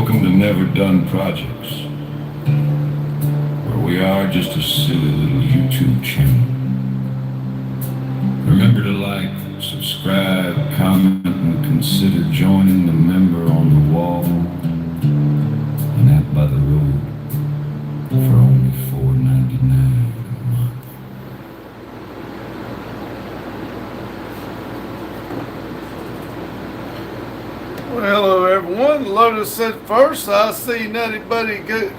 Welcome to Never Done Projects, where we are just a silly little YouTube channel. Remember to like, subscribe, comment, and consider joining the member on the wall and that by the road for only $4.99 a month. Well, hello everyone. Lotus said first. I see Nutty Buddy good.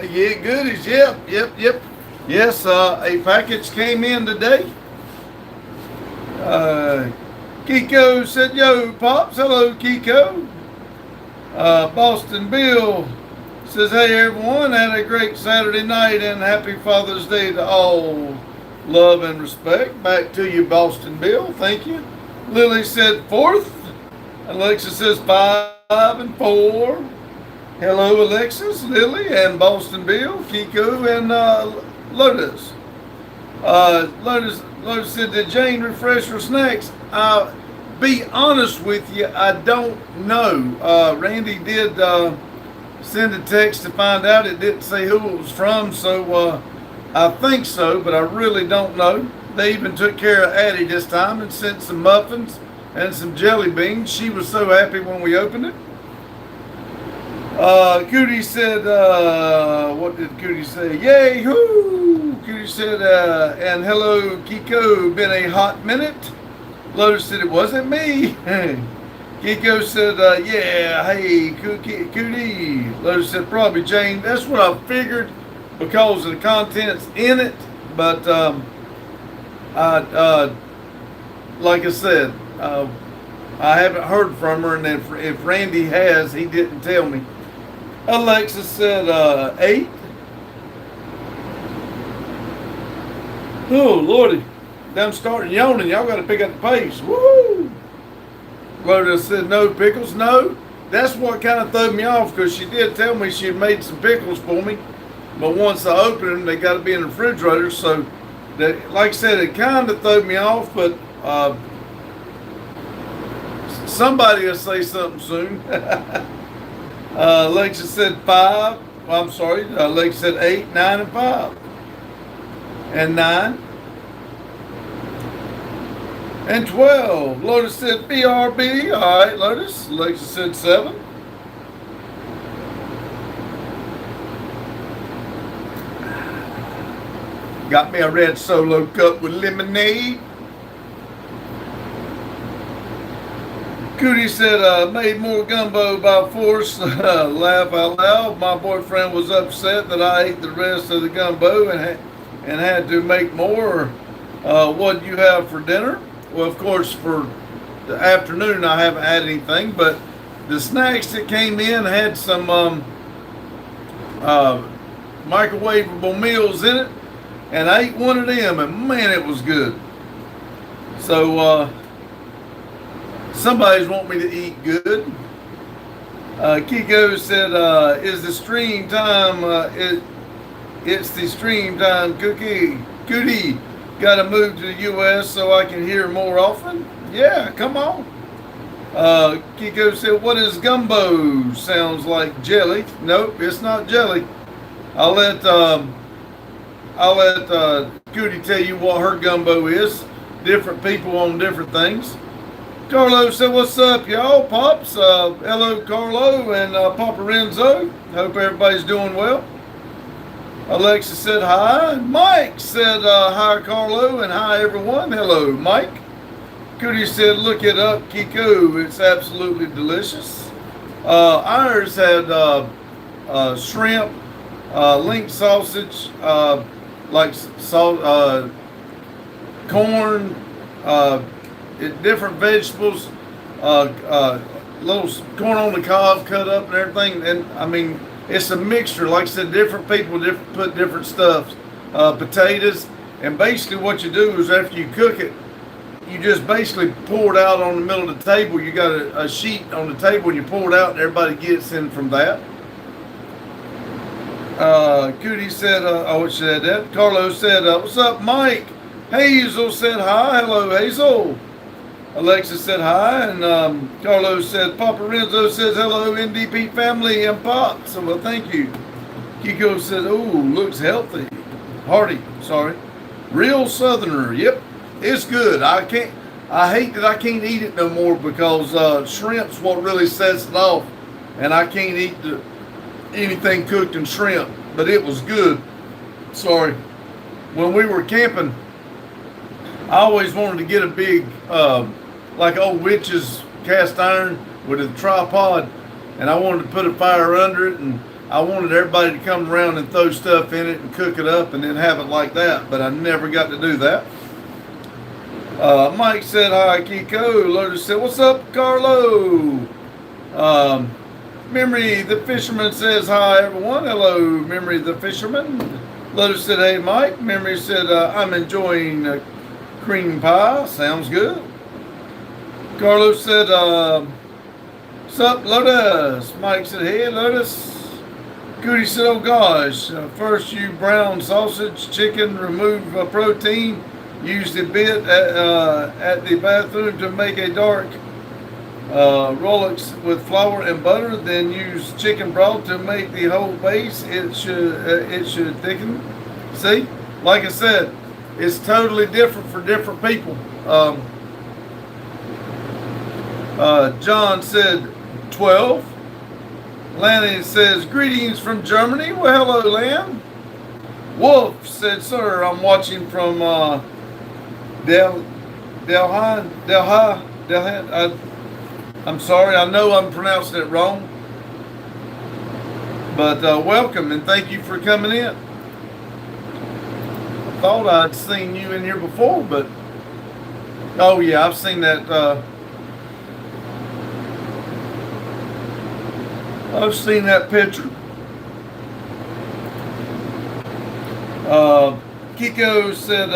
Yeah, goodies. Yep. Yes, a package came in today. Kiko said, "Yo, pops." Hello, Kiko. Boston Bill says, "Hey everyone, had a great Saturday night and happy Father's Day to all. Love and respect." Back to you, Boston Bill. Thank you. Lily said fourth. Alexis says 5 and 4. Hello, Alexis, Lily, and Boston Bill, Kiko, and Lotus. Lotus said, "Did Jane refresh her snacks?" Be honest with you, I don't know. Randy did send a text to find out. It didn't say who it was from, so I think so, but I really don't know. They even took care of Addie this time and sent some muffins and some jelly beans. She was so happy when we opened it. Cootie said, what did Cootie say? Yay, hoo! Cootie said, and hello, Kiko, been a hot minute. Lotus said, it wasn't me. Kiko said, yeah, hey, Cootie. Lotus said, probably Jane. That's what I figured because of the contents in it. But, like I said, I haven't heard from her, and if Randy has, he didn't tell me. Alexa said 8. Oh, Lordy. I'm starting yawning. Y'all got to pick up the pace. Woo! Lotus said no pickles. No. That's what kind of threw me off, because she did tell me she had made some pickles for me. But once I opened them, they got to be in the refrigerator. So, that, like I said, it kind of threw me off, but somebody will say something soon. Alexa said 5. Well, I'm sorry. Alexa said 8, 9, and 5. And 9. And 12. Lotus said BRB. All right, Lotus. Alexa said 7. Got me a red Solo cup with lemonade. Cootie said, made more gumbo by force. Laugh out loud. My boyfriend was upset that I ate the rest of the gumbo and had to make more. What do you have for dinner? Well, of course, for the afternoon, I haven't had anything, but the snacks that came in had some microwavable meals in it, and I ate one of them, and man, it was good. So, somebody's want me to eat good. Kiko said, is the stream time, it's the stream time, Cootie. Got to move to the U.S. so I can hear more often? Yeah, come on. Kiko said, what is gumbo? Sounds like jelly. Nope, it's not jelly. I'll let Cootie tell you what her gumbo is. Different people on different things. Carlo said, what's up, y'all? Pops, hello, Carlo and Papa Renzo. Hope everybody's doing well. Alexa said hi. Mike said hi, Carlo, and hi, everyone. Hello, Mike. Cootie said, look it up, Kiko. It's absolutely delicious. Ours had shrimp, link sausage, like salt, corn, different vegetables, little corn on the cob cut up and everything. And I mean, it's a mixture. Like I said, different people put different stuff, potatoes. And basically what you do is after you cook it, you just basically pour it out on the middle of the table. You got a sheet on the table and you pour it out and everybody gets in from that. Cootie said, she said that. Carlos said, what's up, Mike? Hazel said hi. Hello, Hazel. Alexis said hi, and Carlos said, Papa Renzo says hello, NDP family and Pop. So, well, thank you. Kiko said, ooh, looks healthy. Hearty, sorry. Real Southerner, yep, it's good. I hate that I can't eat it no more because shrimp's what really sets it off, and I can't eat anything cooked in shrimp, but it was good. Sorry. When we were camping, I always wanted to get a big, like old witch's cast iron with a tripod, and I wanted to put a fire under it, and I wanted everybody to come around and throw stuff in it and cook it up and then have it like that, but I never got to do that. Mike said hi, Kiko. Lotus said, what's up, Carlo? Memory the Fisherman says hi, everyone. Hello, Memory the Fisherman. Lotus said, hey, Mike. Memory said, I'm enjoying cream pie. Sounds good. Carlos said, sup, Lotus? Mike said, hey, Lotus. Goody said, oh gosh, first you brown sausage, chicken, remove protein, use the bit at the bathroom to make a dark Rolex with flour and butter, then use chicken broth to make the whole base. It should thicken. See, like I said, it's totally different for different people. John said 12. Lanny says, greetings from Germany. Well, hello, Lamb. Wolf said, sir, I'm watching from Delhi. I'm sorry, I know I'm pronouncing it wrong. But welcome and thank you for coming in. I thought I'd seen you in here before, but oh yeah, I've seen that. I've seen that picture. Kiko said,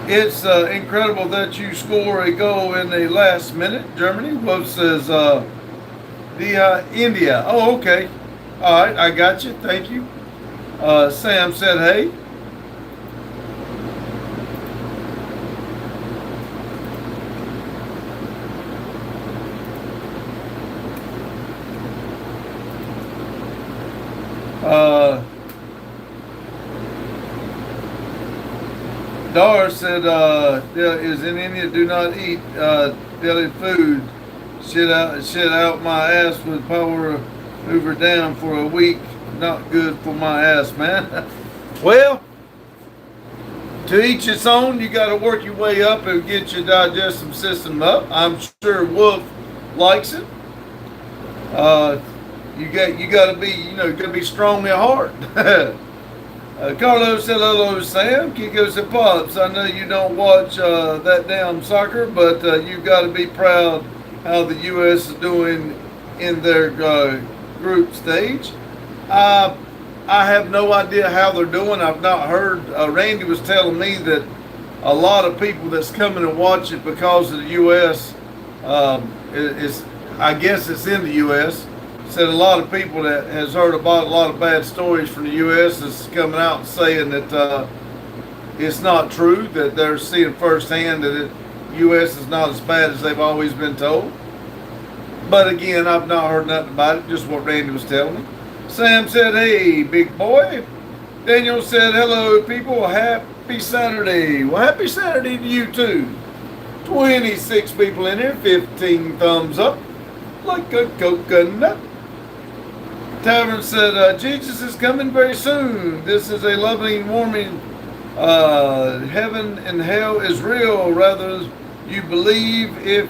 it's incredible that you score a goal in the last minute. Germany. Wolf says, India. Oh, okay. All right, I got you. Thank you. Sam said, hey. Dar said, is in India, do not eat deli food. Shit out my ass with power hoover down for a week. Not good for my ass, man. Well, to each its own. You got to work your way up and get your digestive system up. I'm sure Wolf likes it. You got to be, got to be strong at heart. Carlos said, hello, Sam. Kiko said, Pops, I know you don't watch that damn soccer, but you've got to be proud how the U.S. is doing in their group stage. I have no idea how they're doing. I've not heard. Randy was telling me that a lot of people that's coming and watch it because of the U.S. I guess it's in the U.S. Said a lot of people that has heard about a lot of bad stories from the U.S. is coming out and saying that it's not true, that they're seeing firsthand that the U.S. is not as bad as they've always been told. But again, I've not heard nothing about it, just what Randy was telling me. Sam said, hey, big boy. Daniel said, hello, people. Happy Saturday. Well, happy Saturday to you, too. 26 people in here, 15 thumbs up, like a coconut. Tavern said, Jesus is coming very soon. This is a loving, warming, heaven and hell is real. Rather you believe if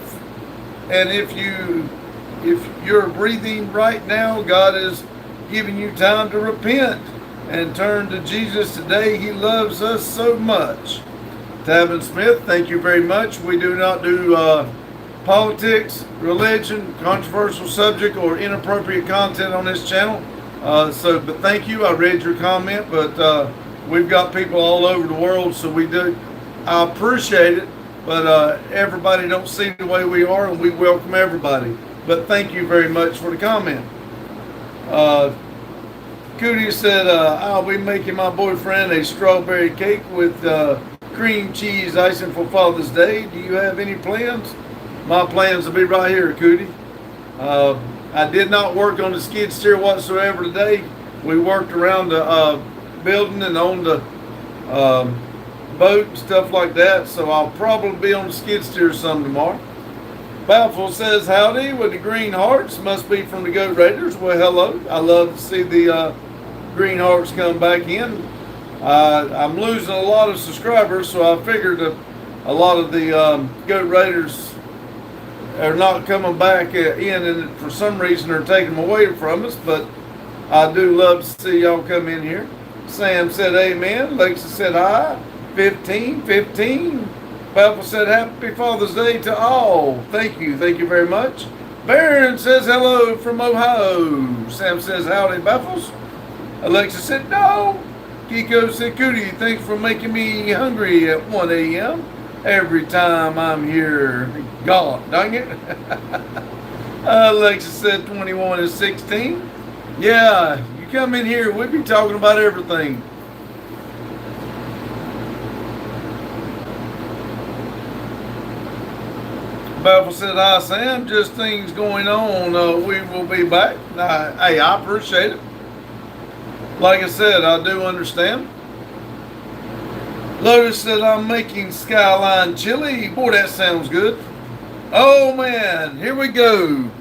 you're breathing right now, God is giving you time to repent and turn to Jesus today. He loves us so much. Tavern Smith, thank you very much. We do not do politics, religion, controversial subject, or inappropriate content on this channel. But thank you. I read your comment, but we've got people all over the world, so we do. I appreciate it, but everybody don't see the way we are, and we welcome everybody. But thank you very much for the comment. Cootie said, I'll be making my boyfriend a strawberry cake with cream cheese icing for Father's Day. Do you have any plans? My plans will be right here, Cootie. I did not work on the skid steer whatsoever today. We worked around the building and on the boat and stuff like that, so I'll probably be on the skid steer some tomorrow. Bountiful says howdy with the green hearts. Must be from the Goat Raiders. Well, hello. I love to see the green hearts come back in. I'm losing a lot of subscribers, so I figured a lot of the Goat Raiders are not coming back in, and for some reason they're taking them away from us, but I do love to see y'all come in here. Sam said amen. Lexi said hi. 15. Papa said happy Father's Day to all. Thank you very much. Baron says hello from Ohio. Sam says howdy, Baffles. Alexa said no. Kiko said Cootie, thanks for making me hungry at 1 a.m. every time I'm here. God dang it. Alexa said 21 and 16. Yeah, you come in here, we'll be talking about everything. Bible said, hi Sam, just things going on. We will be back. Hey, I appreciate it. Like I said, I do understand. Lotus said, I'm making Skyline chili. Boy, that sounds good. Oh man, here we go.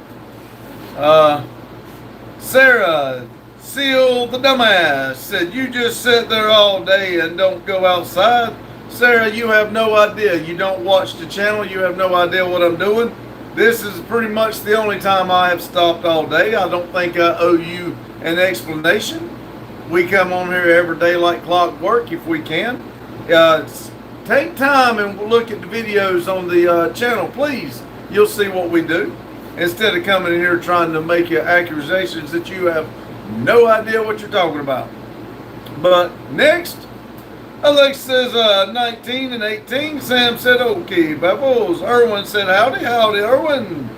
Sarah, Seal the dumbass, said, you just sit there all day and don't go outside. Sarah, you have no idea. You don't watch the channel. You have no idea what I'm doing. This is pretty much the only time I have stopped all day. I don't think I owe you an explanation. We come on here every day like clockwork if we can. Take time and look at the videos on the channel, please. You'll see what we do. Instead of coming in here trying to make accusations that you have no idea what you're talking about. But next, Alex says 19 and 18. Sam said okay. Bubbles. Erwin said howdy, Erwin.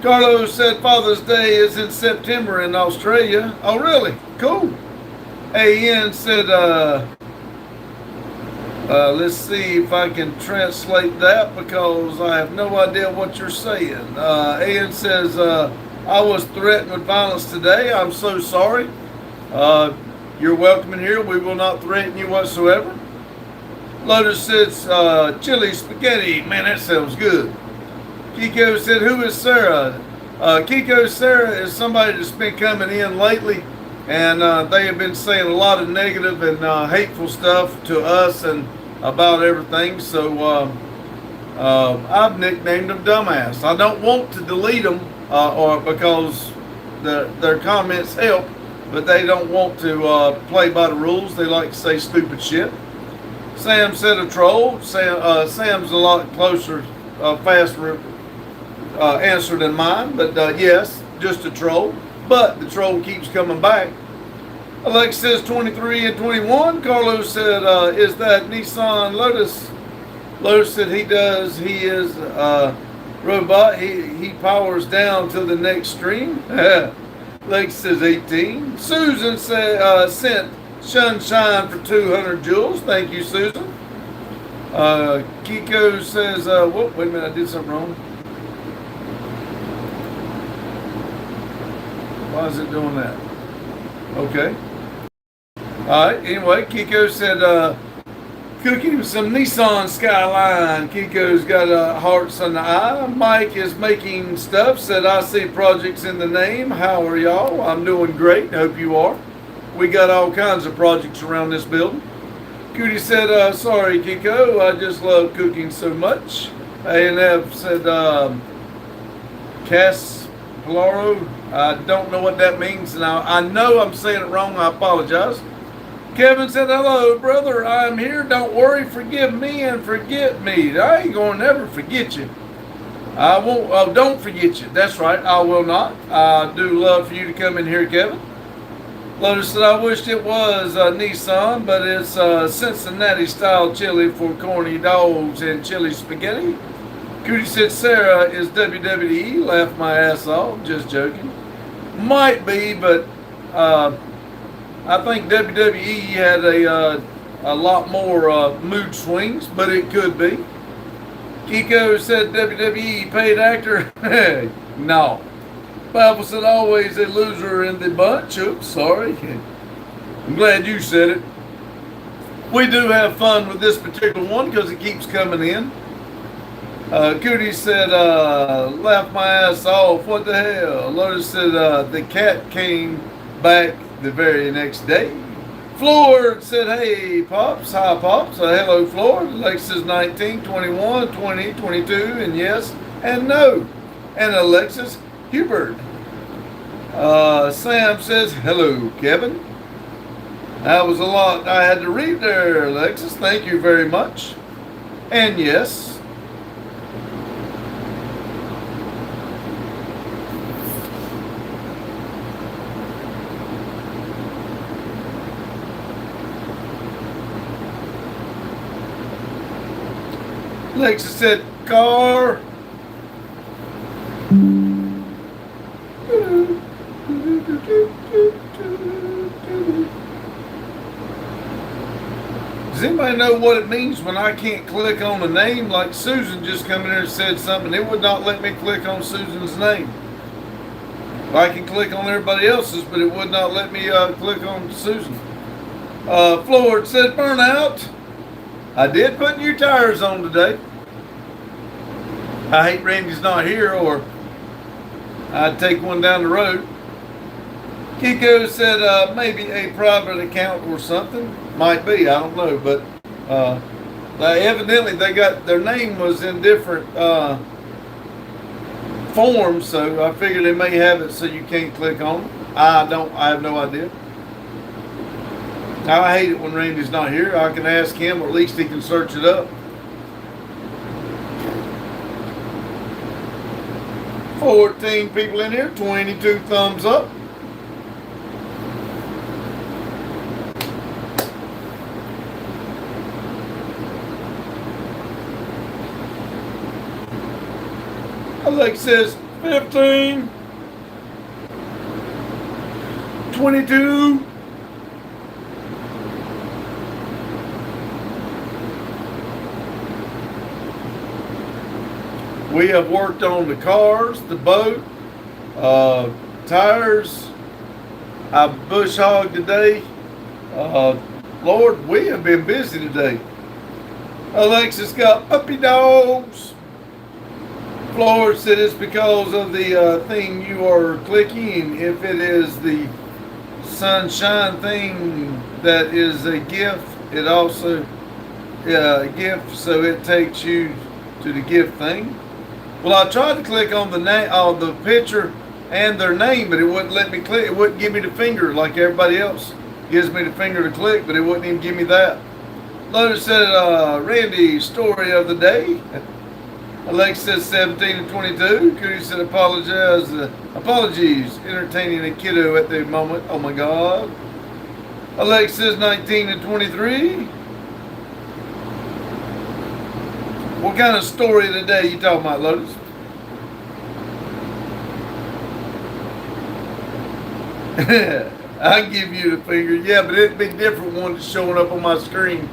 Carlos said Father's Day is in September in Australia. Oh really? Cool. AN said let's see if I can translate that because I have no idea what you're saying. AN says I was threatened with violence today. I'm so sorry. You're welcome in here. We will not threaten you whatsoever. Lotus says, chili spaghetti. Man, that sounds good. Kiko said, who is Sarah? Kiko, Sarah is somebody that's been coming in lately, and they have been saying a lot of negative and hateful stuff to us and about everything. So I've nicknamed them dumbass. I don't want to delete them or because their comments help. But they don't want to play by the rules. They like to say stupid shit. Sam said a troll. Sam's a lot closer, faster answer than mine. But yes, just a troll. But the troll keeps coming back. Alex says 23 and 21. Carlos said, is that Nissan Lotus? Lotus said he does. He is robot. He powers down to the next stream. Lex says 18. Susan sent Sunshine for 200 joules. Thank you, Susan. Kiko says, whoop, wait a minute, I did something wrong. Why is it doing that? Okay. Alright, anyway, Kiko said, cooking with some Nissan Skyline. Kiko's got hearts on the eye. Mike is making stuff. Said, I see projects in the name. How are y'all? I'm doing great. Hope you are. We got all kinds of projects around this building. Cootie said, sorry, Kiko. I just love cooking so much. A&F said, Cass Polaro. I don't know what that means. Now, I know I'm saying it wrong. I apologize. Kevin said, hello, brother. I'm here. Don't worry. Forgive me and forget me. I ain't going to never forget you. I won't. Oh, don't forget you. That's right. I will not. I do love for you to come in here, Kevin. Lotus said, I wished it was Nissan, but it's Cincinnati-style chili for corny dogs and chili spaghetti. Cootie said, Sarah is WWE. Laughed my ass off. Just joking. Might be, but I think WWE had a a lot more mood swings, but it could be. Kiko said WWE paid actor. No. Bible said always a loser in the bunch. Oops, sorry. I'm glad you said it. We do have fun with this particular one because it keeps coming in. Cootie said, laugh my ass off. What the hell? Lotus said, the cat came back the very next day. Floor said, hey, Pops. Hi, Pops. Hello, Floor. Alexis 19, 21, 20, 22, and yes, and no. And Alexis Hubert. Sam says, hello, Kevin. That was a lot I had to read there, Alexis. Thank you very much. And yes. Alexis said, car. Does anybody know what it means when I can't click on a name? Like Susan just come in there and said something. It would not let me click on Susan's name. I can click on everybody else's, but it would not let me click on Susan. Floyd said, burnout. I did put new tires on today. I hate Randy's not here, or I'd take one down the road. Kiko said maybe a private account or something. Might be, I don't know, but evidently they got their name was in different forms, so I figured they may have it so you can't click on them. I have no idea. I hate it when Randy's not here. I can ask him, or at least he can search it up. 14 people in here, 22 thumbs up. Alex says 15, 22. We have worked on the cars, the boat, tires. I bush hogged today. Lord, we have been busy today. Alexis got puppy dogs. Floyd said it's because of the thing you are clicking. If it is the sunshine thing that is a GIF, it also a GIF, so it takes you to the GIF thing. Well, I tried to click on the name, the picture and their name, but it wouldn't let me click. It wouldn't give me the finger like everybody else gives me the finger to click, but it wouldn't even give me that. Lotus said, Randy, story of the day. Alex says 17 and 22. Cootie said, apologies, entertaining a kiddo at the moment. Oh my God. Alex says 19 and 23. What kind of story of the day you talking about, Lotus? I give you the finger. Yeah, but it'd be a different one that's showing up on my screen.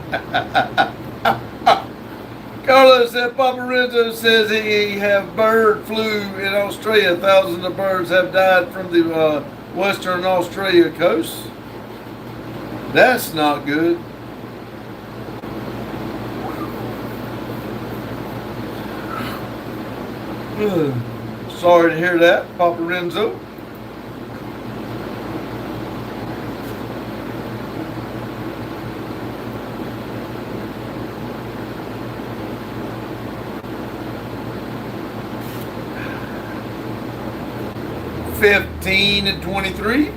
Carlos said, Papa Renzo says he have bird flu in Australia. Thousands of birds have died from the Western Australia coast. That's not good. Sorry to hear that, Papa Renzo. $15 and 23.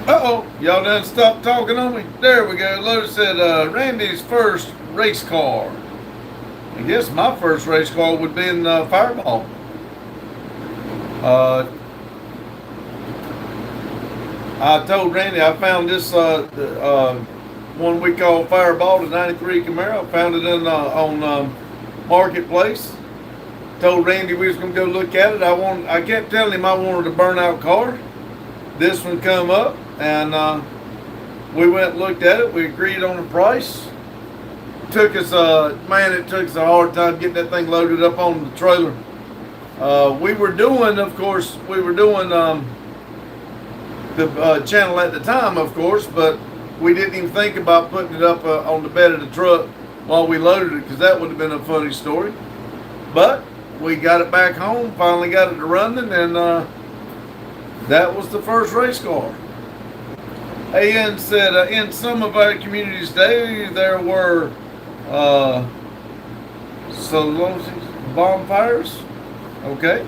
Uh-oh, y'all done stopped talking on me? There we go. Lotus said, Randy's first race car. I guess my first race car would be in Fireball. I told Randy I found this one we call Fireball, the 93 Camaro. Found it on Marketplace. Told Randy we was going to go look at it. I kept telling him I wanted a burnout car. This one come up, and we went and looked at it. We agreed on the price. It took us a hard time getting that thing loaded up on the trailer. We were doing the channel at the time, of course, but we didn't even think about putting it up on the bed of the truck while we loaded it, because that would have been a funny story. But we got it back home, finally got it to running, and that was the first race car. AN said, in some of our communities today, there were bonfires. Okay.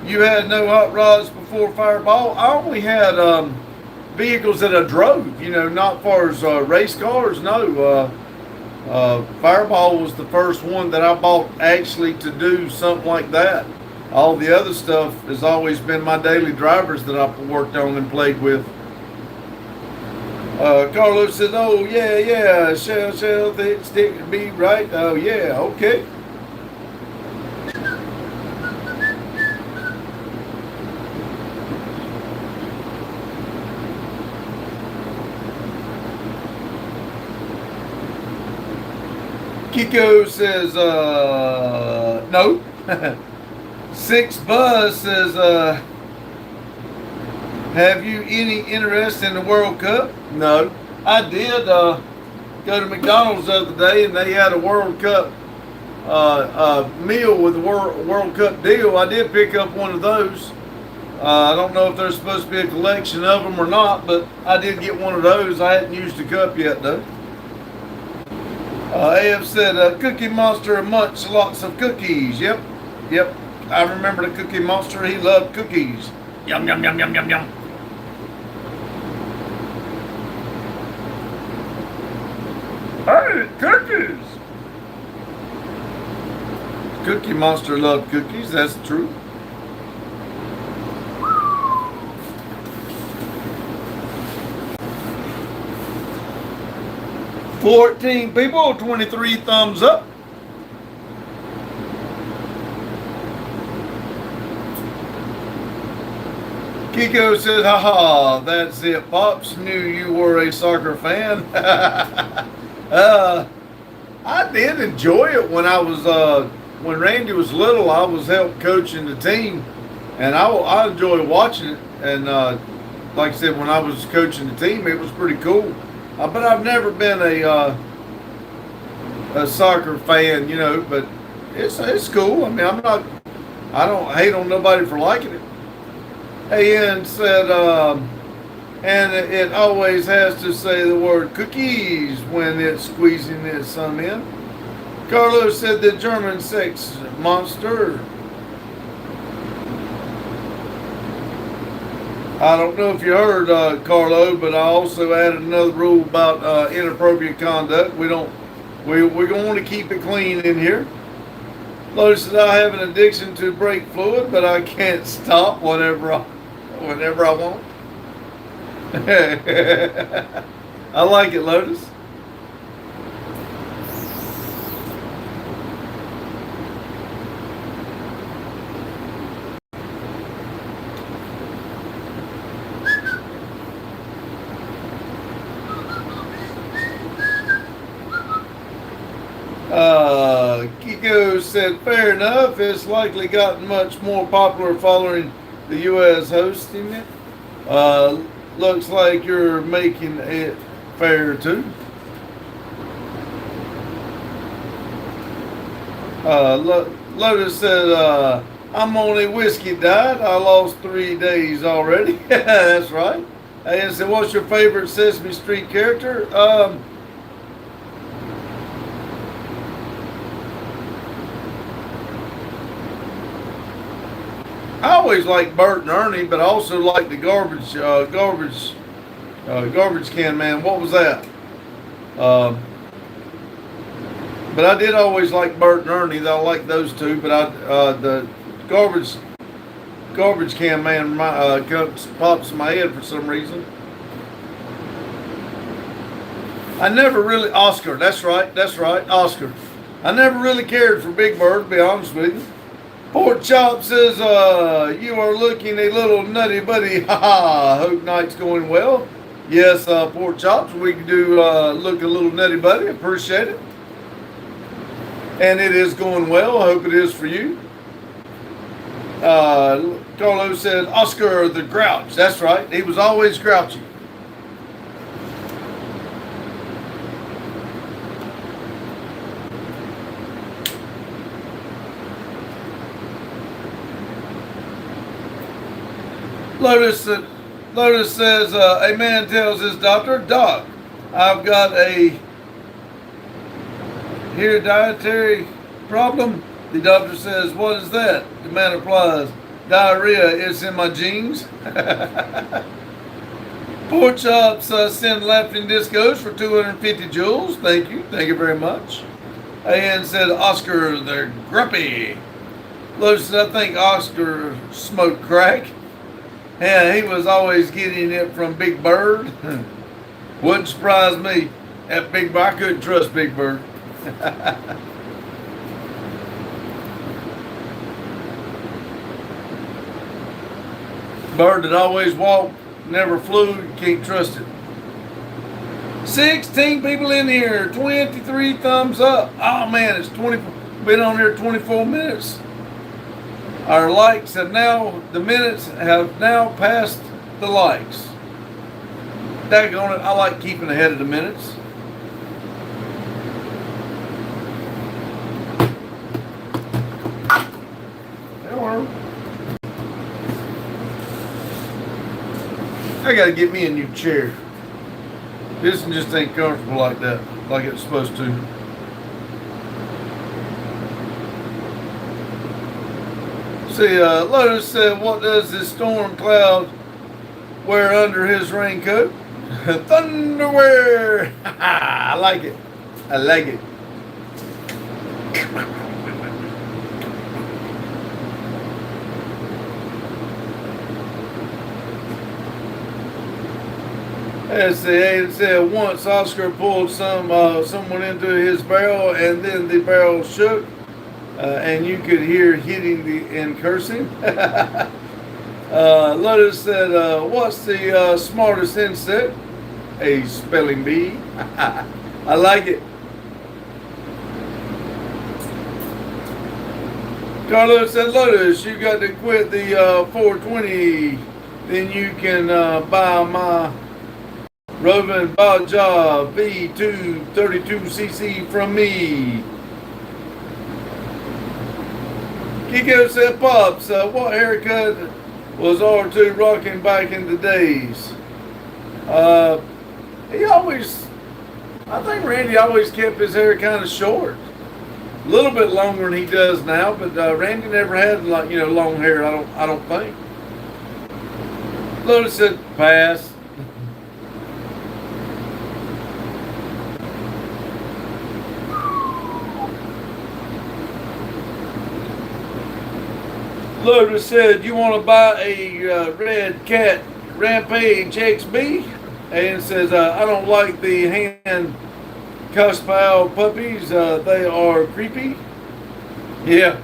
You had no hot rods before Fireball. I only had vehicles that I drove, not far as race cars. No. Fireball was the first one that I bought actually to do something like that. All the other stuff has always been my daily drivers that I've worked on and played with. Carlos says, oh, yeah, shell, thick, stick, be right. Oh, yeah, okay. Kiko says, no. Six Buzz says, have you any interest in the World Cup? No. I did go to McDonald's the other day, and they had a World Cup meal with the World Cup deal. I did pick up one of those. I don't know if there's supposed to be a collection of them or not, but I did get one of those. I hadn't used the cup yet, though. AF said, Cookie Monster munch lots of cookies. Yep. I remember the Cookie Monster. He loved cookies. Yum, yum, yum, yum, yum, yum. Hey, cookies! Cookie Monster loved cookies. That's true. $14 people, 23 thumbs up. Kiko said, haha, that's it. Pops knew you were a soccer fan. I did enjoy it when I was, when Randy was little. I was help coaching the team, and I enjoyed watching it. And like I said, when I was coaching the team, it was pretty cool. But I've never been a soccer fan, but it's cool. I mean, I don't hate on nobody for liking it. AN said, and it always has to say the word cookies when it's squeezing its some in. Carlos said the German sex monster. I don't know if you heard, Carlo, but I also added another rule about inappropriate conduct. We're going to want to keep it clean in here. Lotus said I have an addiction to brake fluid, but I can't stop whenever I want. I like it, Lotus. Kiko said, fair enough. It's likely gotten much more popular following the U.S. hosting it. Looks like you're making it fair too. Lotus said, I'm on a whiskey diet. I lost 3 days already. That's right. And said, what's your favorite Sesame Street character? I always liked Bert and Ernie, but I also liked the garbage can man. What was that? But I did always like Bert and Ernie. I like those two, but the garbage can man pops in my head for some reason. I never really Oscar. That's right. That's right, Oscar. I never really cared for Big Bird, to be honest with you. Pork Chop says, you are looking a little nutty buddy. Ha ha. Hope night's going well. Yes, Pork Chops, we do look a little nutty buddy. Appreciate it. And it is going well. I hope it is for you. Carlos said, Oscar the Grouch. That's right. He was always grouchy. Lotus says, a man tells his doctor, Doc, I've got a hereditary problem. The doctor says, what is that? The man replies, diarrhea is in my genes. Pork Chops send laughing discos for 250 joules. Thank you. Thank you very much. And said, Oscar the Grumpy. Lotus said, I think Oscar smoked crack. Yeah, he was always getting it from Big Bird. Wouldn't surprise me. At Big Bird, I couldn't trust Big Bird. Bird that always walked, never flew, you can't trust it. 16 people in here, 23 thumbs up. Oh man, it's 20, been on here 24 minutes. Our likes have now, the minutes have now passed the likes. Daggone it, I like keeping ahead of the minutes. I gotta get me a new chair. This one just ain't comfortable like that, like it's supposed to. See, Lotus said, what does this storm cloud wear under his raincoat? Thunderwear! I like it. I like it. As they said, once Oscar pulled someone into his barrel, and then the barrel shook, and you could hear hitting and cursing. Lotus said, what's the smartest insect? A spelling bee. I like it. Carlos said, Lotus, you got to quit the 420. Then you can buy my Roman Baja V2 32cc from me. Kiko said, Pops, what haircut was R2 rocking back in the days? He always, I think Randy always kept his hair kind of short. A little bit longer than he does now, but Randy never had long hair, I don't think. Lotus said, pass. Lotus said, you want to buy a red cat Rampage XB? And says, I don't like the hand cuss-pile puppies. They are creepy. Yeah.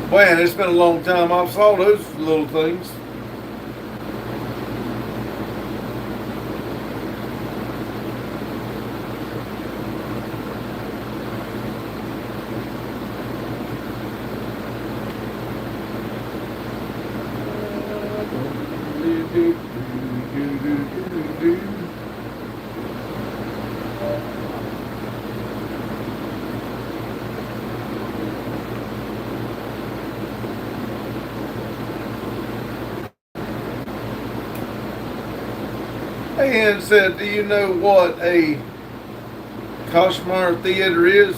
Man, it's been a long time. I've saw those little things. And said, do you know what a Kashmir theater is?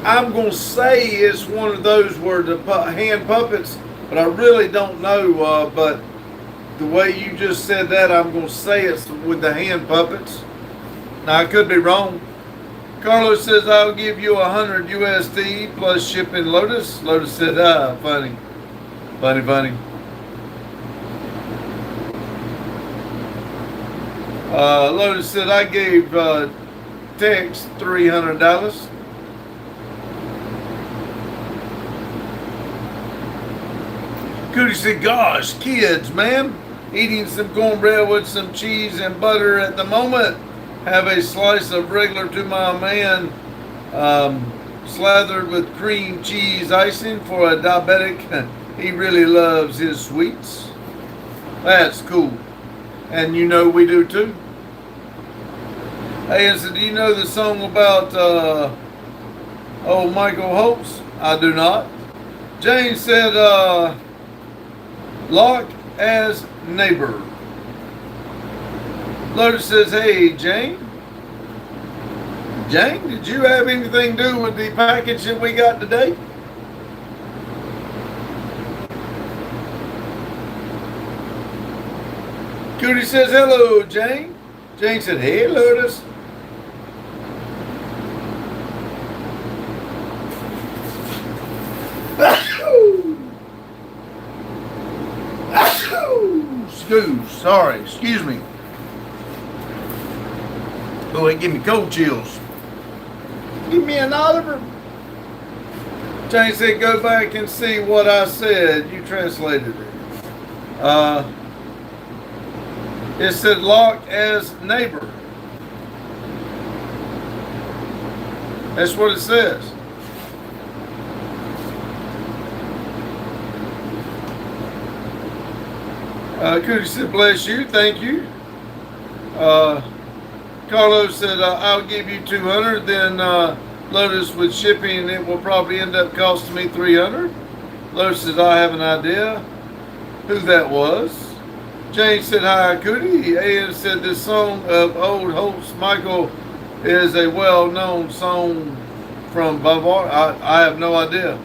I'm going to say it's one of those where the hand puppets, but I really don't know. But the way you just said that, I'm going to say it's with the hand puppets. Now, I could be wrong. Carlos says, I'll give you 100 USD plus shipping. Lotus said, funny. Funny. Lotus said, I gave Tex $300. Cootie said, gosh, kids, man, eating some cornbread with some cheese and butter at the moment. Have a slice of regular to my man, slathered with cream cheese icing for a diabetic. He really loves his sweets. That's cool. And you know we do too. Hey, I said, do you know the song about old Michael Holtz? I do not. Jane said, Locke as neighbor. Lotus says, hey, Jane. Jane, did you have anything to do with the package that we got today? Cootie says, hello, Jane. Jane said, hey, Lotus. Sorry, excuse me. Oh, it give me cold chills. Give me an Oliver. Jane said, go back and see what I said. You translated it. It said Locke as neighbor. That's what it says. Cootie said, bless you, thank you. Carlos said, I'll give you 200. Then Lotus with shipping, it will probably end up costing me 300. Lotus said, I have an idea who that was. Jane said, hi, Cootie. Ian said, this song of Old Holtz Michael is a well-known song from Bavaria. I have no idea.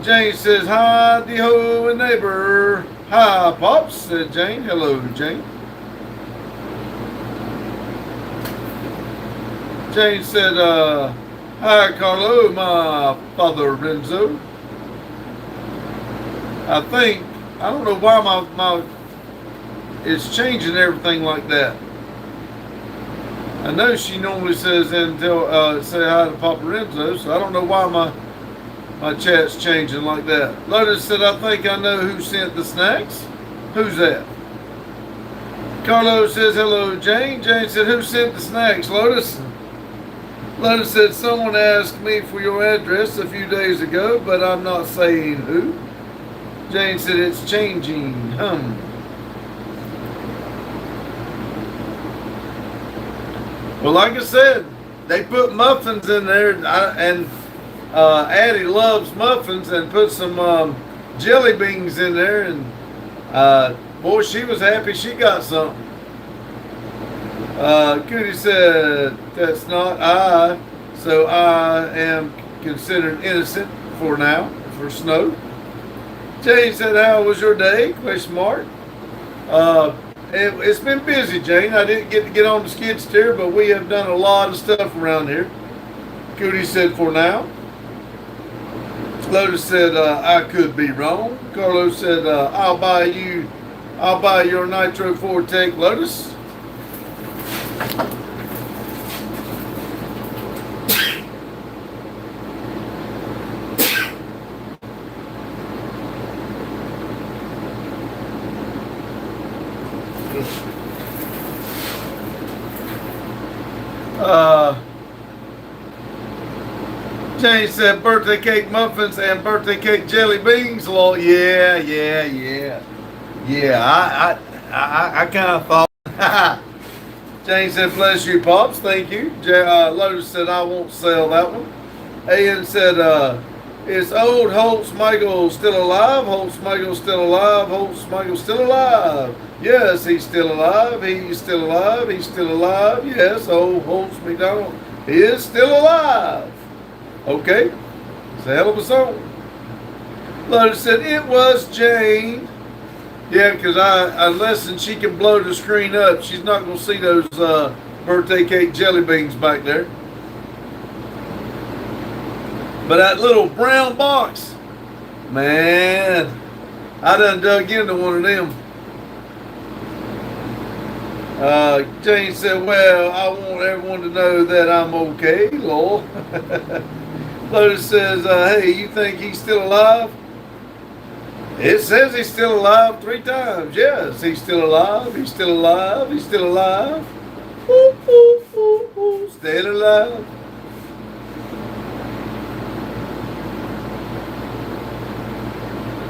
Jane says, hi, de-ho, and neighbor. Hi, Pops, said Jane. Hello, Jane. Jane said, hi, Carlo, my father, Renzo. I don't know why my it's changing everything like that. I know she normally says say hi to Papa Renzo, so I don't know why my chat's changing like that. Lotus said, I think I know who sent the snacks. Who's that? Carlos says, hello, Jane. Jane said, who sent the snacks, Lotus? Lotus said, someone asked me for your address a few days ago, but I'm not saying who. Jane said, it's changing. Well, like I said, they put muffins in there, and Addie loves muffins, and put some jelly beans in there, and boy, she was happy she got something. Cootie said, that's not I, so I am considered innocent for now, for Snow. Jane said, how was your day? Question mark. It's been busy, Jane. I didn't get to get on the skid steer, but we have done a lot of stuff around here. Cootie said, for now. Lotus said, I could be wrong. Carlos said, I'll buy your Nitro Fortec, Lotus. Jane said birthday cake muffins and birthday cake jelly beans. Lord, yeah. I kind of thought. Jane said, bless you, Pops. Thank you. Lotus said, I won't sell that one. Ian said, is old Holtz Michael still alive? Holtz Michael still alive? Holtz Michael still alive? Yes, he's still alive. He's still alive. He's still alive. Yes, old Holtz McDonald is still alive. Okay, it's a hell of a song. Lotus said, it was Jane. Yeah, because unless she can blow the screen up, she's not going to see those birthday cake jelly beans back there. But that little brown box, man, I done dug into one of them. Jane said, well, I want everyone to know that I'm okay, lol. Lotus says, hey, you think he's still alive? It says he's still alive 3 times. Yes, he's still alive. He's still alive. He's still alive. Ooh, ooh, ooh, ooh, still alive.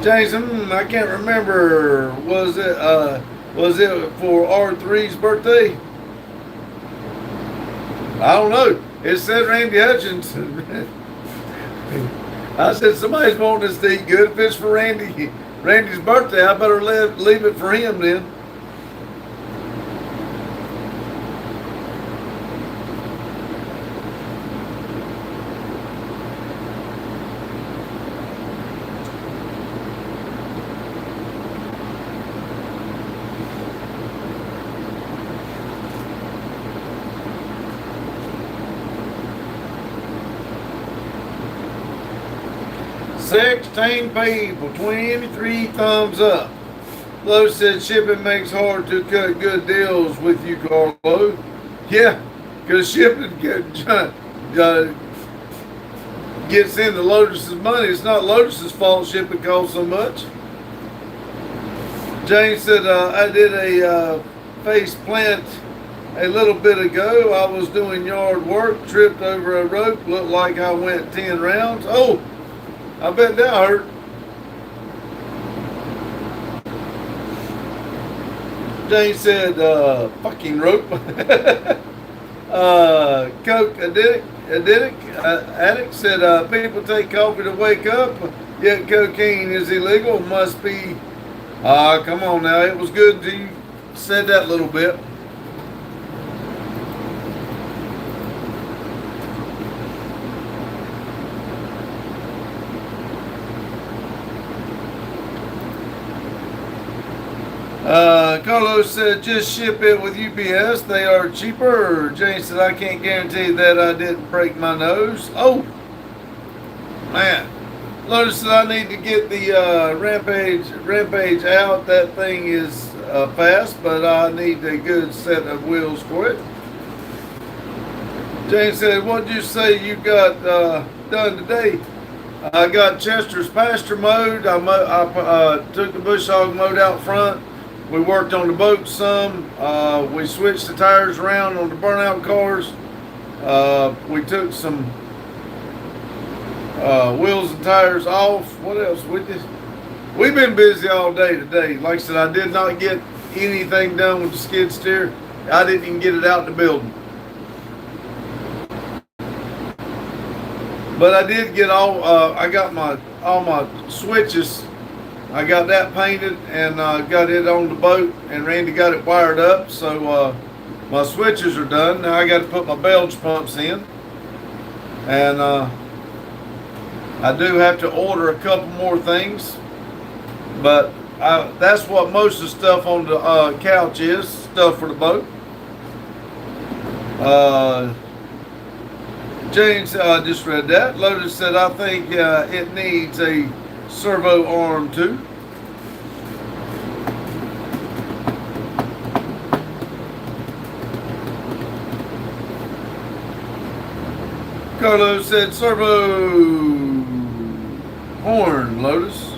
Jason, I can't remember. Was it for R3's birthday? I don't know. It said Randy Hutchins. I said somebody's wanting us to eat good. If it's for Randy's birthday, I better leave it for him then. Sixteen people, 23 thumbs up. Lo said shipping makes hard to cut good deals with you, Carlo. Yeah, because shipping gets into Lotus's money. It's not Lotus's fault shipping costs so much. Jane said, I did a face plant a little bit ago. I was doing yard work, tripped over a rope, looked like I went 10 rounds. Oh, I bet that hurt. Jane said, fucking rope. Coke addict said, people take coffee to wake up, yet cocaine is illegal. Must be, come on now. It was good you said that little bit. Carlos said, just ship it with UPS. They are cheaper. Jane said, I can't guarantee that I didn't break my nose. Oh, man. Lotus said, I need to get the Rampage out. That thing is fast, but I need a good set of wheels for it. Jane said, what did you say you got done today? I got Chester's pasture mowed. I took the bush hog mowed out front. We worked on the boat some. We switched the tires around on the burnout cars. We took some wheels and tires off. What else? We've been busy all day today. Like I said, I did not get anything done with the skid steer. I didn't even get it out the building. But I did get I got all my switches. I got that painted and got it on the boat, and Randy got it wired up. So my switches are done. Now I got to put my bilge pumps in, and I do have to order a couple more things. But that's what most of the stuff on the couch is, stuff for the boat. James, I just read that. Lotus said, I think it needs a servo arm too. Carlos said, servo horn, Lotus.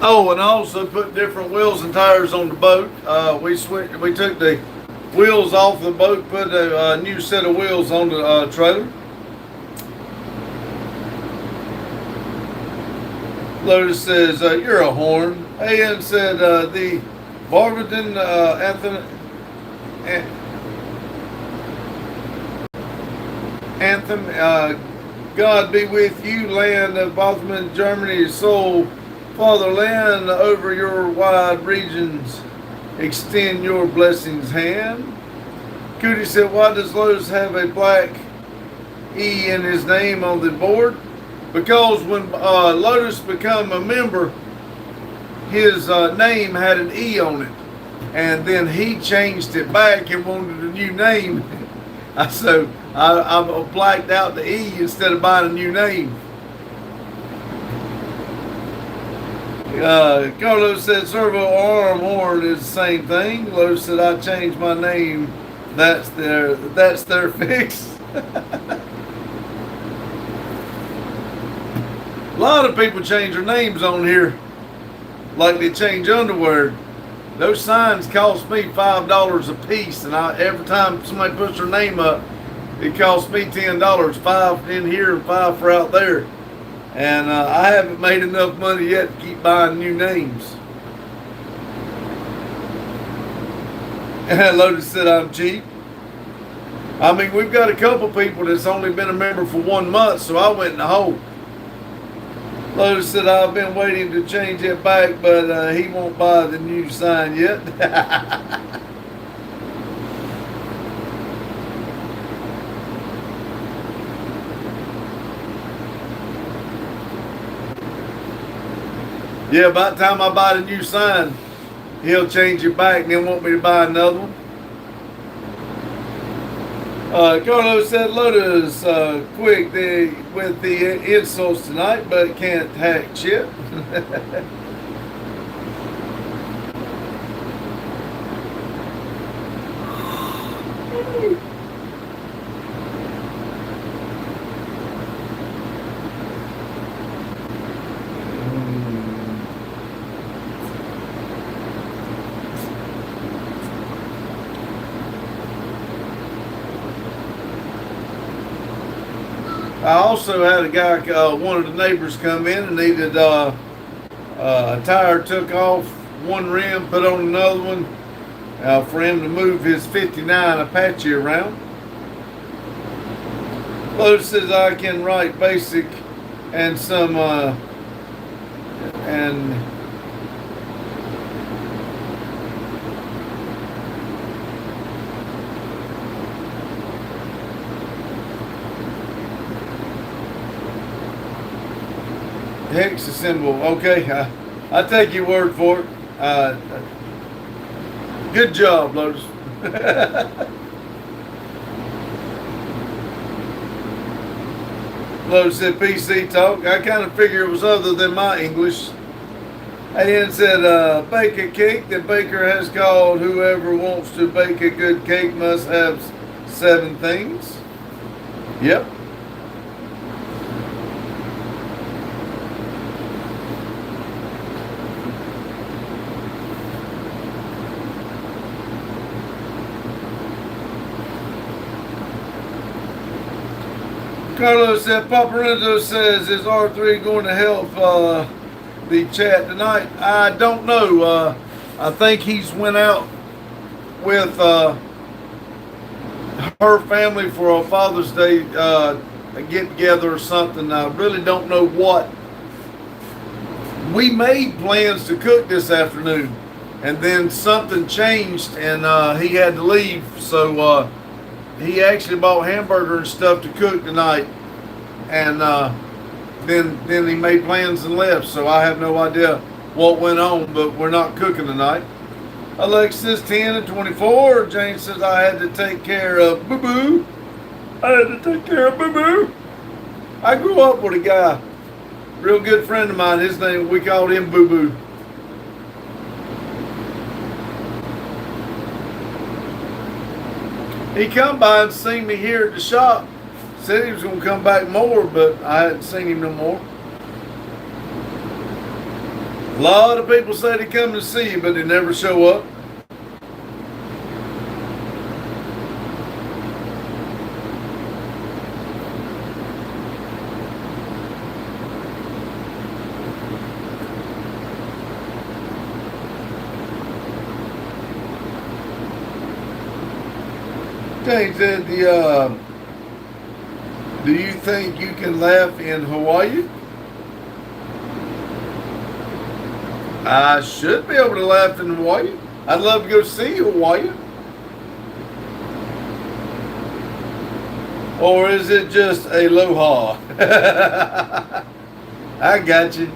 Oh, and I also put different wheels and tires on the boat. We took the wheels off the boat, put a new set of wheels on the trailer. Lotus says, you're a horn. AN said, the Barberton anthem, God be with you, land of Bothman, Germany's soul. Fatherland, over your wide regions, extend your blessings hand. Cootie said, why does Lotus have a black E in his name on the board? Because when Lotus became a member, his name had an E on it. and then he changed it back and wanted a new name. I blacked out the E instead of buying a new name. Carlos said servo arm horn is the same thing. Lowe's said I changed my name. That's their fix. A lot of people change their names on here, like they change underwear. Those signs cost me $5 a piece, and every time somebody puts their name up, it costs me $10. 5 in here and 5 for out there. And I haven't made enough money yet to keep buying new names. And Lotus said I'm cheap. I mean, we've got a couple people that's only been a member for 1 month, so I went in the hole. Lotus said I've been waiting to change it back, but he won't buy the new sign yet. Yeah, by the time I buy the new sign, he'll change it back and then want me to buy another one. Carlos said Lotus quick with the insults tonight, but can't hack shit. I also had a guy, one of the neighbors come in and needed a tire took off one rim, put on another one for him to move his 59 Apache around. Lotus says I can write basic and some hex symbol. Okay, I take your word for it. Good job, Lotus. Lotus said PC talk. I kind of figured it was other than my English. And then said bake a cake. The baker has called whoever wants to bake a good cake must have 7 things. Yep. Carlos said, Papa Renzo says, is R3 going to help the chat tonight? I don't know. I think he's went out with her family for a Father's Day get together or something. I really don't know what. We made plans to cook this afternoon, and then something changed, and he had to leave. So he actually bought hamburger and stuff to cook tonight, and then he made plans and left. So I have no idea what went on, but we're not cooking tonight. Alexis 10 and 24. Jane says I had to take care of Boo Boo. I had to take care of Boo Boo. I grew up with a guy, real good friend of mine. His name, we called him Boo Boo. He come by and seen me here at the shop. Said he was going to come back more, but I hadn't seen him no more. A lot of people say they come to see you, but they never show up. James said, do you think you can laugh in Hawaii? I should be able to laugh in Hawaii. I'd love to go see Hawaii. Or is it just aloha? I got you.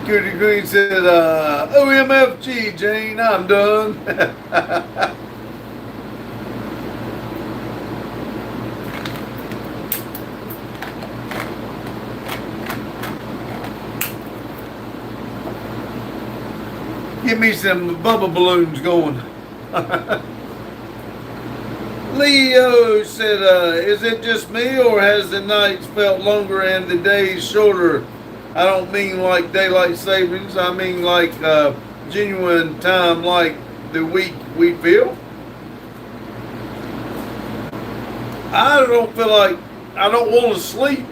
Cootie Green said, OMFG, Jane, I'm done. Give me some bubble balloons going. Leo said, is it just me or has the nights felt longer and the days shorter? I don't mean like daylight savings. I mean like genuine time like the week we feel. I don't feel like, I don't want to sleep,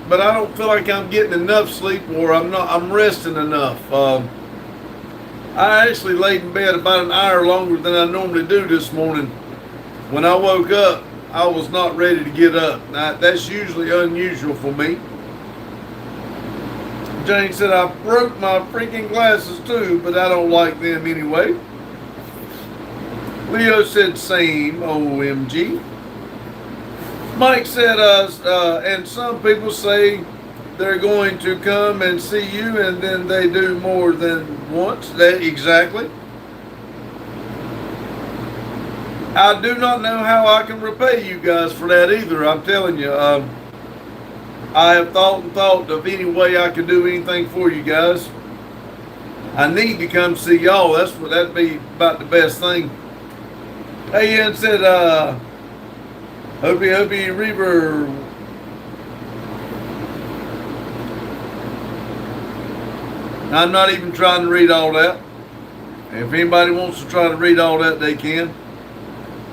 but I don't feel like I'm getting enough sleep or I'm resting enough. I actually laid in bed about an hour longer than I normally do this morning. When I woke up, I was not ready to get up. Now, that's usually unusual for me. Jane said, I broke my freaking glasses too, but I don't like them anyway. Leo said, same, OMG. Mike said, and some people say they're going to come and see you and then they do more than once. Exactly. I do not know how I can repay you guys for that either. I'm telling you, I have thought of any way I could do anything for you guys. I need to come see y'all. That'd be about the best thing. Hey, Ian said, Hopi Reaver. I'm not even trying to read all that. If anybody wants to try to read all that, they can.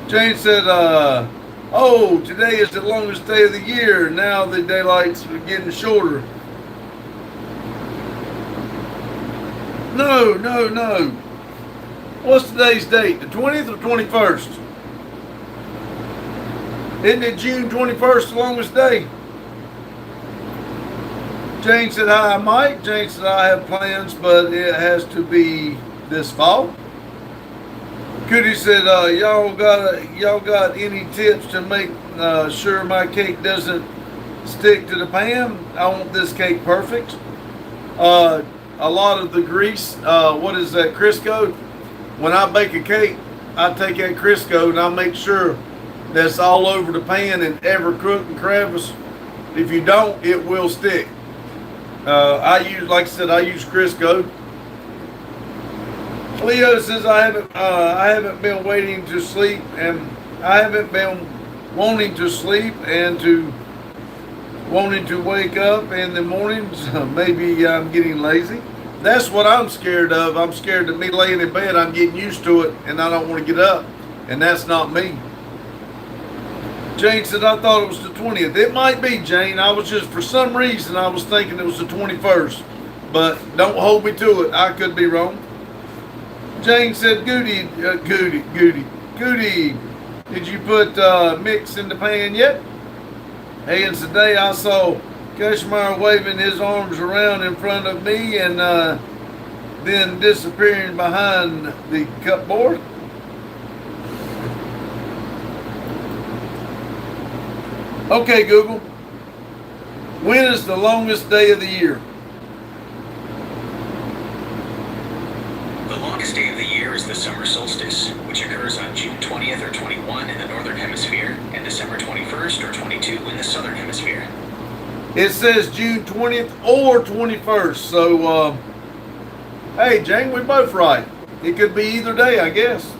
Jane said, oh, today is the longest day of the year. Now the daylights are getting shorter. No. What's today's date? The 20th or 21st? Isn't it June 21st, the longest day? Jane said, hi, Mike. Jane said, I have plans, but it has to be this fall. Cootie said, y'all got any tips to make sure my cake doesn't stick to the pan? I want this cake perfect. A lot of the grease, what is that, Crisco? When I bake a cake, I take that Crisco and I make sure that's all over the pan and every crook and crevice. If you don't, it will stick. I use Crisco. Leo says I haven't been waiting to sleep, and I haven't been wanting to sleep and wanting to wake up in the mornings. Maybe I'm getting lazy. That's what I'm scared of. I'm scared of me laying in bed. I'm getting used to it, and I don't want to get up, and that's not me. Jane said, I thought it was the 20th. It might be, Jane. For some reason, I was thinking it was the 21st, but don't hold me to it. I could be wrong. Jane said, Goody, did you put mix in the pan yet? And today I saw Kashmir waving his arms around in front of me and then disappearing behind the cupboard. Okay, Google. When is the longest day of the year? The longest day of the year is the summer solstice, which occurs on June 20th or 21 in the northern hemisphere and December 21st or 22 in the southern hemisphere. It says June 20th or 21st. So, hey, Jane, we're both right. It could be either day, I guess.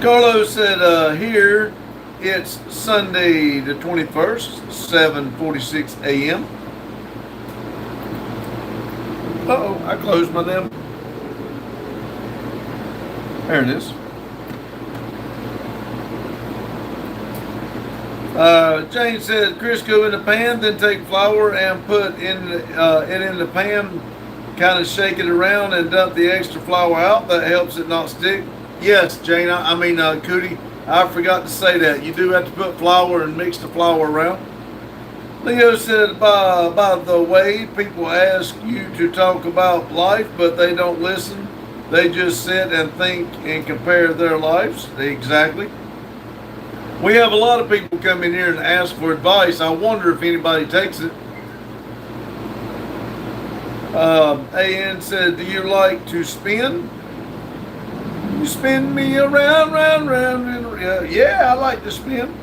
Carlos said, here it's Sunday the 21st, 7:46 a.m. Uh-oh, I closed my damn. There it is. Jane said, Crisco in the pan, then take flour and put it in the pan, kind of shake it around and dump the extra flour out. That helps it not stick. Yes, Jane, Cootie, I forgot to say that. You do have to put flour and mix the flour around. Leo said, by the way, people ask you to talk about life, but they don't listen. They just sit and think and compare their lives. Exactly. We have a lot of people come in here and ask for advice. I wonder if anybody takes it. AN said, do you like to spin? You spin me around, round, round, round. Yeah, I like to spin.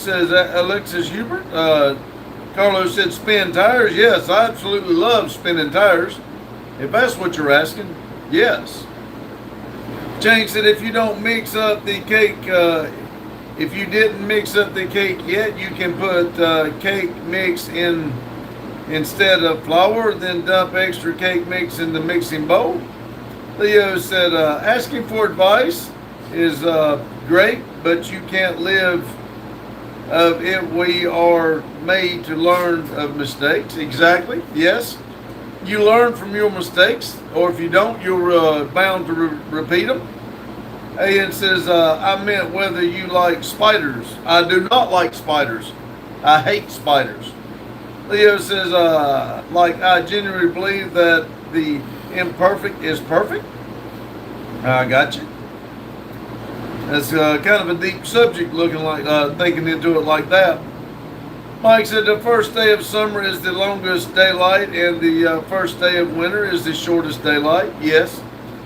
Alexis Hubert. Carlos said spin tires. Yes, I absolutely love spinning tires. If that's what you're asking, yes. Jane said if you don't mix up the cake, if you didn't mix up the cake yet, you can put cake mix in instead of flour, then dump extra cake mix in the mixing bowl. Leo said asking for advice is great, but you can't live of it. We are made to learn of mistakes. Exactly. Yes. You learn from your mistakes, or if you don't, you're bound to repeat them. Ian says, I meant whether you like spiders. I do not like spiders. I hate spiders. Leo says, like I genuinely believe that the imperfect is perfect. I got you. That's kind of a deep subject, looking like thinking into it like that. Mike said the first day of summer is the longest daylight, and the first day of winter is the shortest daylight. Yes,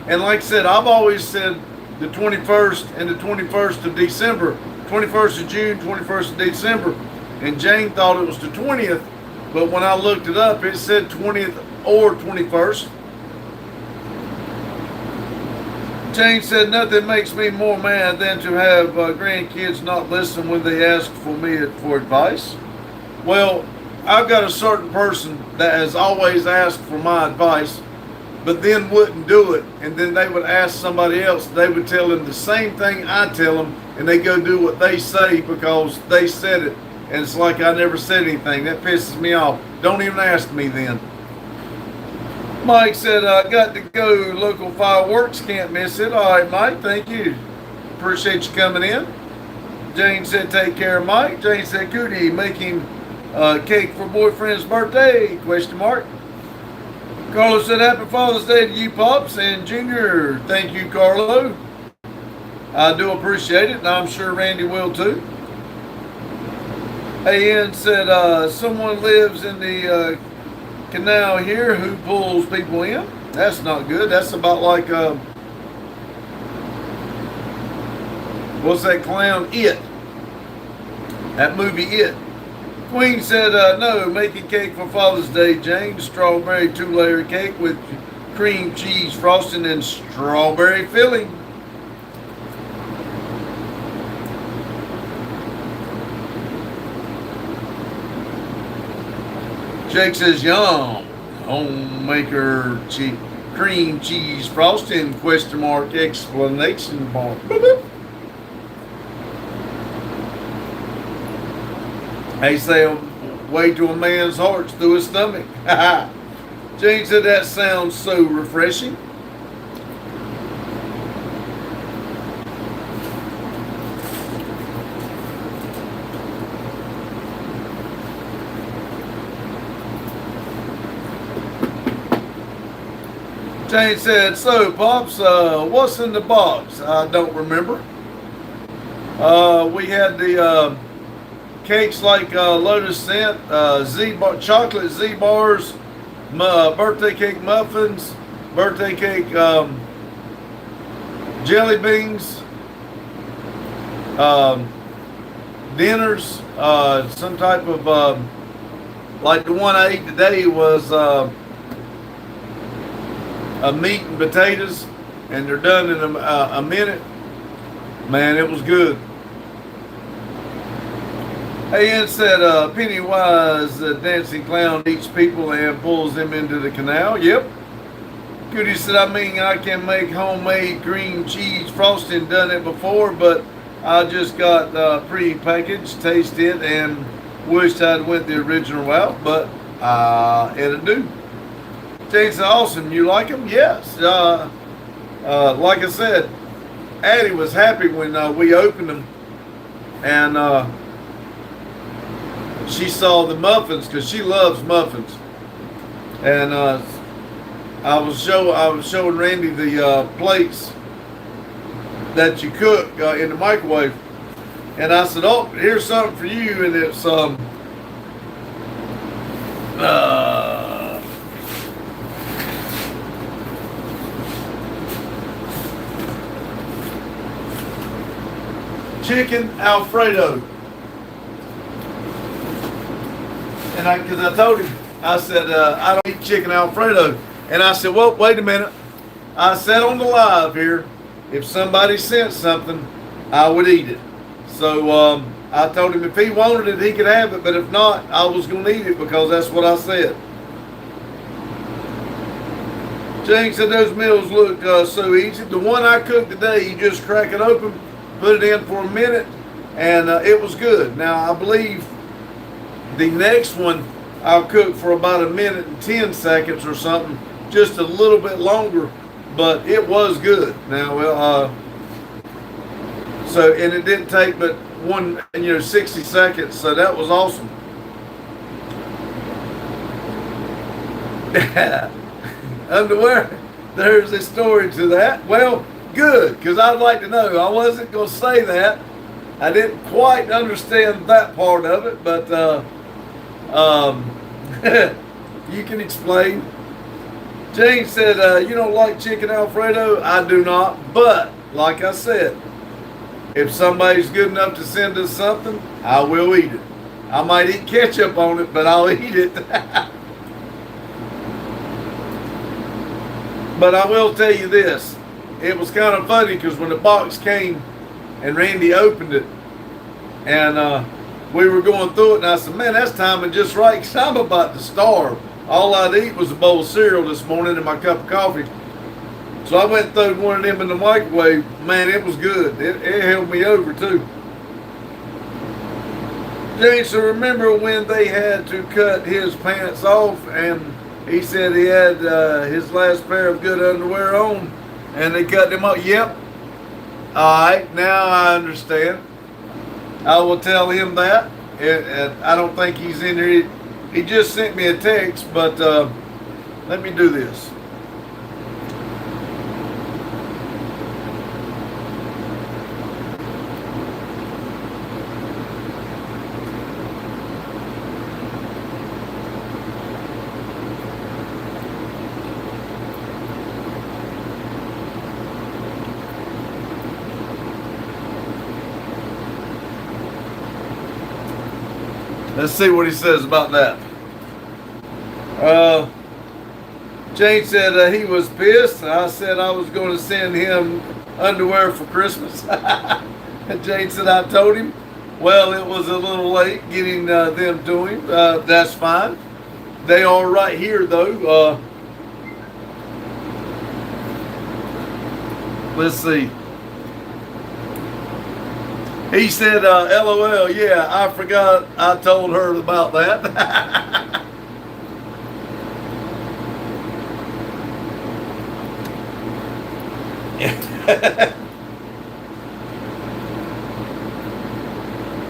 and like I said, I've always said the 21st and the 21st of December, 21st of June, 21st of December, and Jane thought it was the 20th, but when I looked it up, it said 20th or 21st. Jane said, nothing makes me more mad than to have grandkids not listen when they ask for me for advice. Well, I've got a certain person that has always asked for my advice, but then wouldn't do it, and then they would ask somebody else. They would tell them the same thing I tell them, and they go do what they say because they said it, and it's like I never said anything. That pisses me off. Don't even ask me then. Mike said, I got to go. Local fireworks, can't miss it. All right, Mike, thank you. Appreciate you coming in. Jane said, take care, Mike. Jane said, Cootie, making cake for boyfriend's birthday, question mark. Carlos said, happy Father's Day to you, Pops, and Junior. Thank you, Carlo. I do appreciate it, and I'm sure Randy will too. AN said, someone lives in the canal here who pulls people in. That's not good. That's about like what's that clown? It. That movie It. Queen said no, making cake for Father's Day, Jane. Strawberry 2-layer cake with cream cheese frosting and strawberry filling. Jake says, yum, homemaker cream cheese frosting, question mark, explanation mark. They say, way to a man's heart's through his stomach. Jane said, that sounds so refreshing. Jane said, so, Pops, what's in the box? I don't remember. We had the cakes like Lotus sent, chocolate Z-bars, birthday cake muffins, birthday cake jelly beans, dinners, some type of, like the one I ate today was meat and potatoes, and they're done in a minute. Man, it was good. Hey, Ian said Pennywise, dancing clown, eats people and pulls them into the canal. Yep. Goody said, I mean, I can make homemade green cheese frosting, done it before, but I just got pre-packaged, tasted, and wished I'd went the original route, but it'll do. Jane said, awesome. You like them? Yes. Like I said, Addie was happy when we opened them, and she saw the muffins because she loves muffins, and I was showing Randy the plates that you cook in the microwave, and I said, "Oh, here's something for you," and it's chicken Alfredo. And because I told him, I said, I don't eat chicken Alfredo. And I said, well, wait a minute. I said on the live here, if somebody sent something, I would eat it. So I told him if he wanted it, he could have it. But if not, I was going to eat it because that's what I said. Jane said those meals look so easy. The one I cooked today, you just crack it open, put it in for a minute, and it was good. Now, I believe the next one I'll cook for about a minute and 10 seconds or something, just a little bit longer, but it was good. Now, so, and it didn't take but 60 seconds, so that was awesome. Underwear, there's a story to that. Well, good, because I'd like to know. I wasn't going to say that. I didn't quite understand that part of it, but you can explain. Jane said, you don't like chicken Alfredo? I do not, but like I said, if somebody's good enough to send us something, I will eat it. I might eat ketchup on it, but I'll eat it. But I will tell you this. It was kind of funny because when the box came and Randy opened it and we were going through it, and I said, man, that's timing just right because I'm about to starve. All I'd eat was a bowl of cereal this morning and my cup of coffee. So I went and threw one of them in the microwave. Man, it was good. It held me over too. James, so remember when they had to cut his pants off and he said he had his last pair of good underwear on and they cut them up? Yep. All right, now I understand. I will tell him that. And I don't think he's in here. He just sent me a text, but let me do this. Let's see what he says about that. Jane said he was pissed. I said I was going to send him underwear for Christmas. And Jane said I told him. Well, it was a little late getting them to him. That's fine. They are right here, though. Let's see. He said, LOL, yeah, I forgot I told her about that.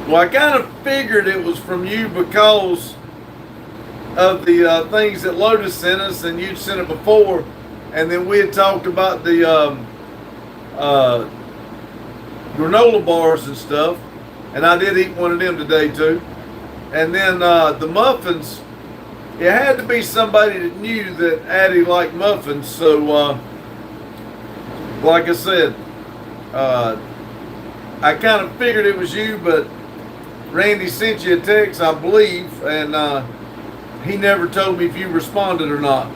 Well, I kind of figured it was from you because of the things that Lotus sent us, and you'd sent it before, and then we had talked about the granola bars and stuff, and I did eat one of them today too. And then the muffins, it had to be somebody that knew that Addie liked muffins. So like I said, I kind of figured it was you, but Randy sent you a text, I believe, and he never told me if you responded or not.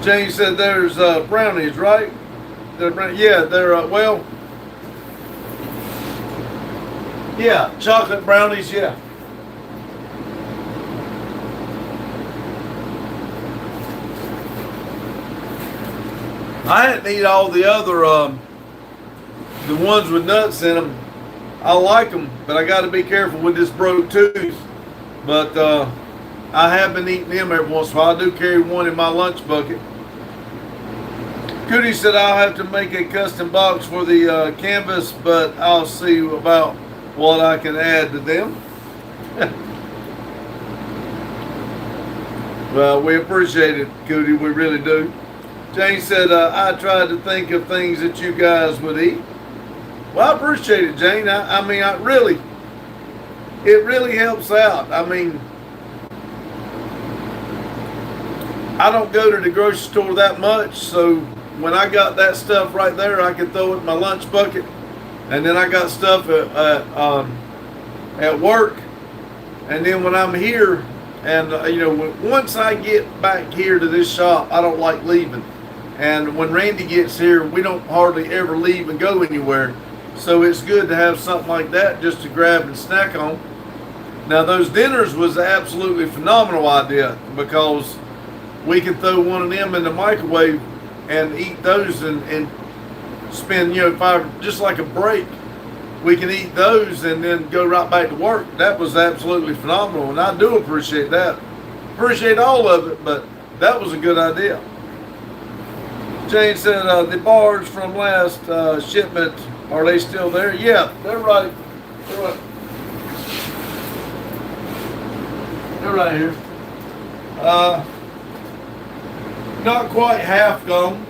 Jane said there's brownies, right? Yeah, they're well. Yeah, chocolate brownies. Yeah. I hadn't eat all the other the ones with nuts in them. I like them, but I got to be careful with this broke tooth. But I have been eating them every once in a while. I do carry one in my lunch bucket. Cootie said I'll have to make a custom box for the canvas, but I'll see about what I can add to them. Well, we appreciate it, Cootie. We really do. Jane said, I tried to think of things that you guys would eat. Well, I appreciate it, Jane. I mean, it really helps out. I mean, I don't go to the grocery store that much, so when I got that stuff right there, I can throw it in my lunch bucket. And then I got stuff at work. And then when I'm here, and once I get back here to this shop, I don't like leaving. And when Randy gets here, we don't hardly ever leave and go anywhere. So it's good to have something like that just to grab and snack on. Now those dinners was an absolutely phenomenal idea, because we can throw one of them in the microwave and eat those and spend, just like a break, we can eat those and then go right back to work. That was absolutely phenomenal, and I do appreciate that. Appreciate all of it, but that was a good idea. Jane said, the bars from last shipment, are they still there? Yeah, they're right. They're right here. Not quite half gone.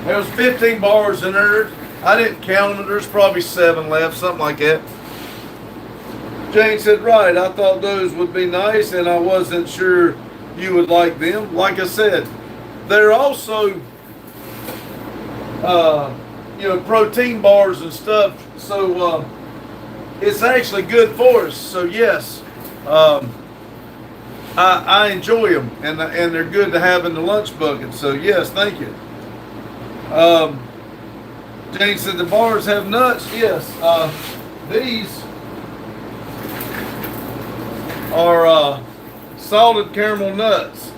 There was 15 bars in there. I didn't count them. There's probably 7 left, something like that. Jane said, right, I thought those would be nice, and I wasn't sure you would like them. Like I said, they're also, protein bars and stuff. So it's actually good for us. So yes, I enjoy them, and they're good to have in the lunch bucket. So yes, thank you. Jane said the bars have nuts. Yes, these are salted caramel nuts.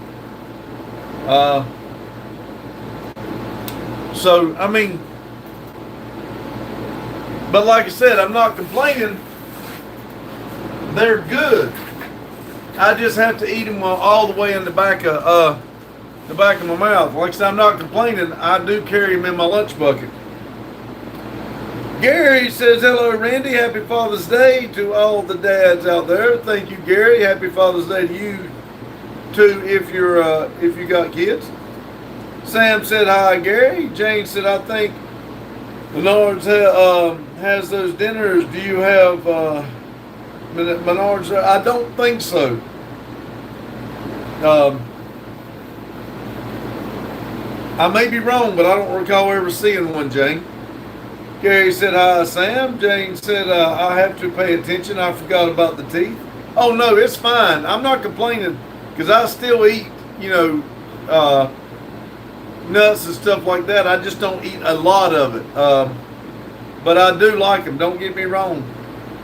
So I mean, but like I said, I'm not complaining. They're good. I just have to eat them all the way in the back of my mouth. Like I said, I'm not complaining. I do carry them in my lunch bucket. Gary says, hello, Randy. Happy Father's Day to all the dads out there. Thank you, Gary. Happy Father's Day to you too, if you got kids. Sam said, hi, Gary. Jane said, I think Menards has those dinners. Do you have Menards? I don't think so. I may be wrong, but I don't recall ever seeing one, Jane. Gary said, hi, Sam. Jane said, I have to pay attention. I forgot about the teeth. Oh, no, it's fine. I'm not complaining, because I still eat, nuts and stuff like that. I just don't eat a lot of it. But I do like them. Don't get me wrong.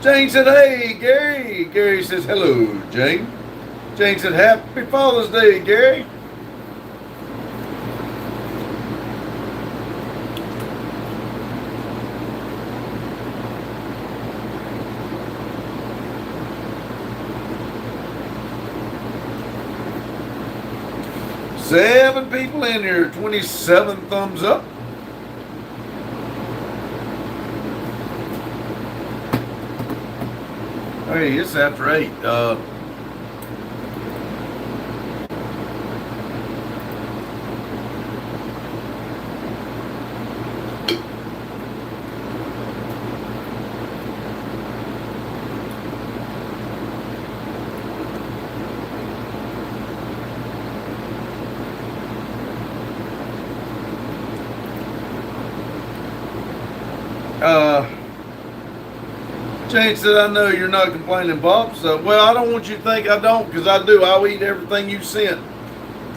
Jane said, hey, Gary. Gary says, hello, Jane. Jane said, happy Father's Day, Gary. Seven people in here, 27 thumbs up. Hey, it's after 8. Jane said, I know you're not complaining, Pops. Well, I don't want you to think I don't, because I do. I'll eat everything you sent.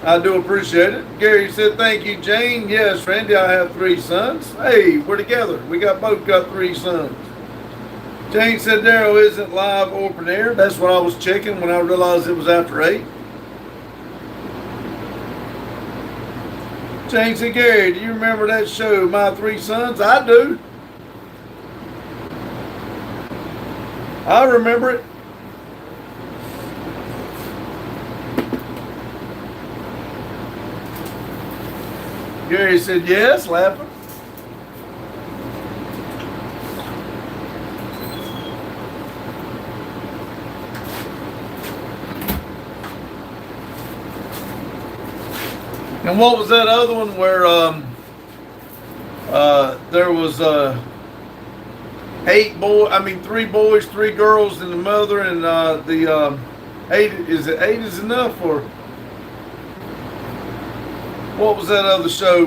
I do appreciate it. Gary said, thank you, Jane. Yes, Randy, I have 3 sons. Hey, we're together. We both got 3 sons. Jane said, Daryl isn't live open air. That's what I was checking when I realized it was after 8. Jane said, Gary, do you remember that show, My 3 Sons? I do. I remember it. Gary said, yes, laughing. And what was that other one where there was 3 boys, 3 girls, and the mother, and the 8 is enough, or what was that other show?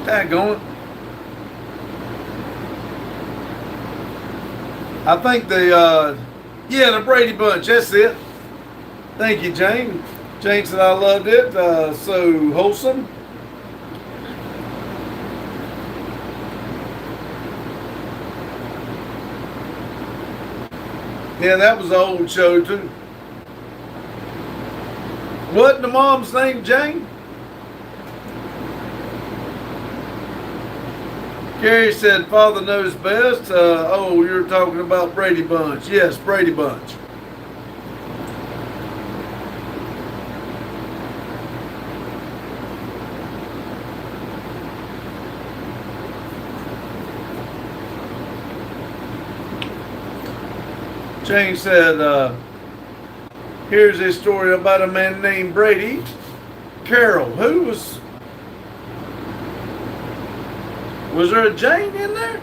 Daggone it. I think the Brady Bunch, that's it. Thank you, Jane. Jane said I loved it. So wholesome. Yeah, that was an old show too. Wasn't the mom's name Jane? Gary said Father knows best. You're talking about Brady Bunch. Yes, Brady Bunch. Jane said, here's a story about a man named Brady Carroll. Was there a Jane in there?